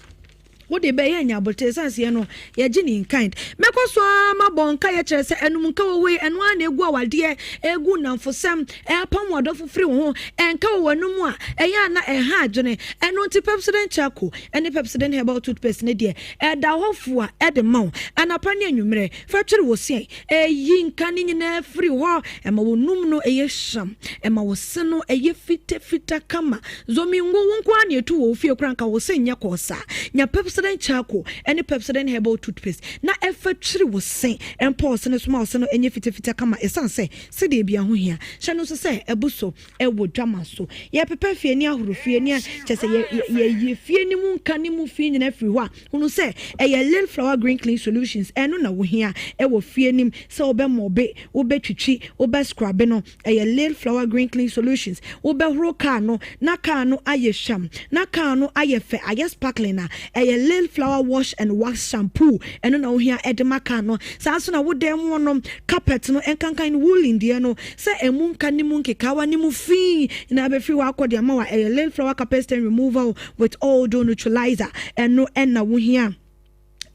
what de be nya botesanse no ye gini in kind mekoso ma bonka ye kire se enum nka we enu an egu awade egu namfosem pam wadofo free ho enka wanum a eya na ha adwene enu ti Pepsodent Charcoal ene Pepsodent herbal toothpaste ne de da hofo a de maw anapa ne anwumre fa twere wo se yi nka ne nyina free ho ma wonum no eye sham ma wo se no eye fita kama zomi ngu nko an etu wo fie kranka wo se nya kosa nya Pepsodent Pepsodent charcoal any Pepsodent herbal toothpaste na efa twiri wo sen empo se no small se no enye fitafita kama esan se de bia ho hia hye no so se ebuso ewo dwama so ye pepe fie ni ahoro fie ni chese ye fie ni mu nka ni mu fie nyina firi ho a hunu se eye Lil Flower Green Clean Solutions eno na wo hia ewo fie nim se obe mobe obe twitwi obe scrub no eye Lil Flower Green Clean Solutions obe horo ka no na ka no aye sham na ka no aye fe aye sparkling na eye Lil Flower Wash and Wax Shampoo eno na wo hia edema ka no sa so na wo dem wonom carpet no enkankan wool in die no se emu nka ni mu nkekawa ni mu fi na be free wa akodi ama wa eye Lil Flower carpet stain removal with odor neutralizer eno na wo hia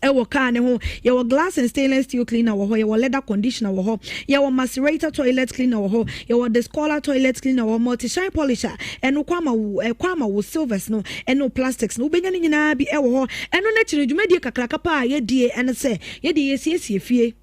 ewo car ne ho your glass and stainless steel cleaner wo ho your leather conditioner wo ho your macerator toilet cleaner wo ho your discolor toilet cleaner wo multi shine polisher eno kwama wo silvers no eno plastics no benya ni nyina bi ewo ho eno na chire dwumadi kakraka pa ye die ene se ye die siesie fie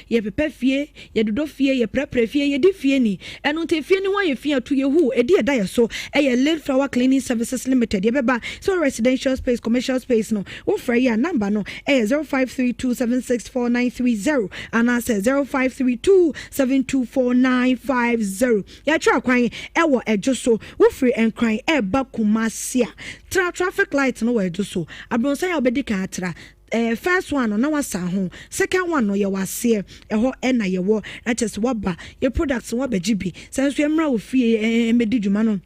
ye pepe fie ye dodo fie ye prepre fie ye di fie ni eno te fie ni ho ye fie to ye hu edi eda ye so eye Lil Flower Cleaning Services Limited ye beba so residential space commercial space no wo fra ye number no eye 0532764930 and answer 0532724950 ya twa kwan ewo ejo so wo free enkran eba kumasia traffic light no wo ejo so abronsa ya obedi ka atra first one no na wasa ho second one no ye wase eho na ye wo na chese waba ye products wo bagibi senso ye mra wo fie emedi dwuma no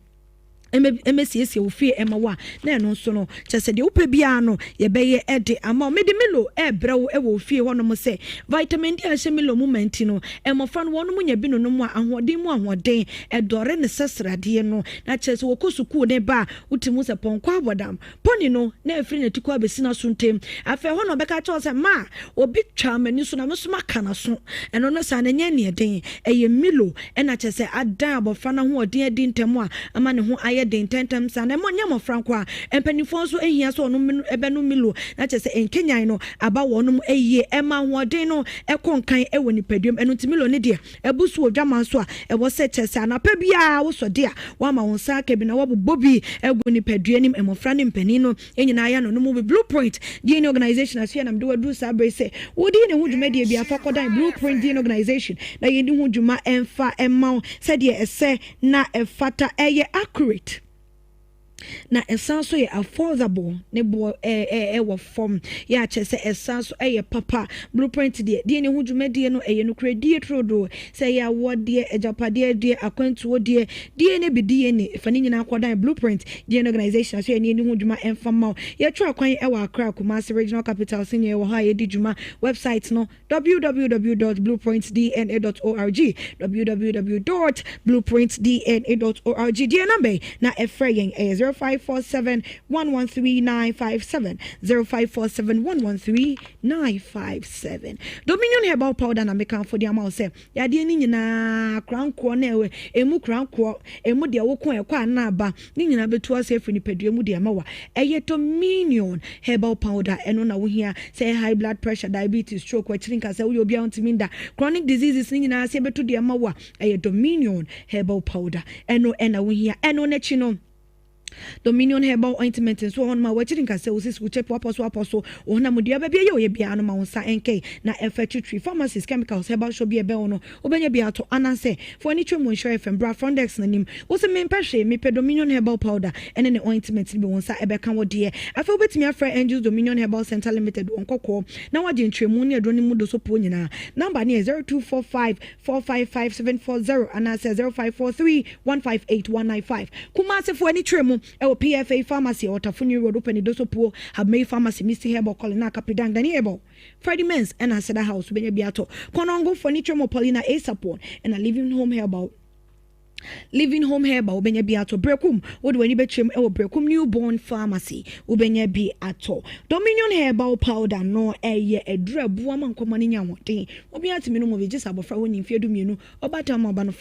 MSC wo fie emawa na eno so no chese de upe bia no ye beye ede ama medi melo ebrewo ewo fie ho no mo se vitamin D a hye melo moment no emofra no wono munya bi no no mu ahoden edore ne sesrade no na chese wo kosuku ne ba utimu se ponko abodam poni no na efri na tiku abesina so ntem afa ho no beka cha se ma obi twa mani so na meso maka na so eno no sa na nya ne eden eye melo na chese adan abofra na ho odin edi ntem a ama ne ho den tentem sa na mo nyamo franko a empanifo so ehia so no ebe no milo na chese enkenyan no aba wonum eyiye ema hoden no ekonkan ewo nipadum eno timilo ne de ebusu odwaman so a ewo se chese anapa bia wo so de a wa ma wonsa ka bi na wabobi egu nipaduanim emofra ne mpani no enyina ya no no mu Blueprint DNA organization as here na mdo wadu sabre se wodi ne huduma de bia fakodan Blueprint DNA organization na yedi huduma emfa emma se de ese na efata eye accurate na esanso ye affordable ne bo wo form ya chese esanso papa Blueprint de ne hudwumade no no credit trodo say ya wode ejapade de akwantuo de ne bi ne fani nyina akodan Blueprint de organization so ne hudwuma enfama ya twa kwan wa Accra Kumasi Regional Capital senior wo ha ye di dwuma website no www.blueprintdna.org www.blueprintdna.org de number na efrayen 0547-113-957 0547-113-957 Dominion Herbal Powder na meka for the amount say ya de ni nyina kranko na ewe emu kranko emu de wo kon ekwa na aba ni nyina betu ase afri ni padua mu de amawa eye Dominion Herbal Powder eno na wo hia say high blood pressure diabetes stroke wa chirinka say wo obia ontiminda chronic diseases ni nyina ase betu de amawa eye Dominion Herbal Powder eno na wo hia eno na chi no Dominion Herbal Ointment and so on my watching can say usis which apostle or namudia baby ye biano maunsa NK na effectuary pharmacies chemicals herbal shall be a beono obenya biato anase for any trim sure FM bra frondex nanim was a main peshe me pe Dominion Herbal Powder and any ointment be onsa ebeka wo de I feel bet me a friend Angels Dominion Herbal Center Limited on koko na wagye ntremu ne adroni mu do so po nyina number ne 0245455740 and I say 0543158195 Kumase for any trim PFA Pharmacy or Tafuni Road open dosopo have made pharmacy Mr. Herbal Colina Capidang Daniel Friday Men's and I said a house when Beato Konongo Furniture Mopolina A support and a living home herbal ubenya bi ato brekum wode wani betwem e wo brekum newborn pharmacy ubenya bi ato Dominion Herbal Powder no eye edura buama nkomani nya hoden obi atimi no mo be gisa abofra woni mfie du mienu obata ma oba no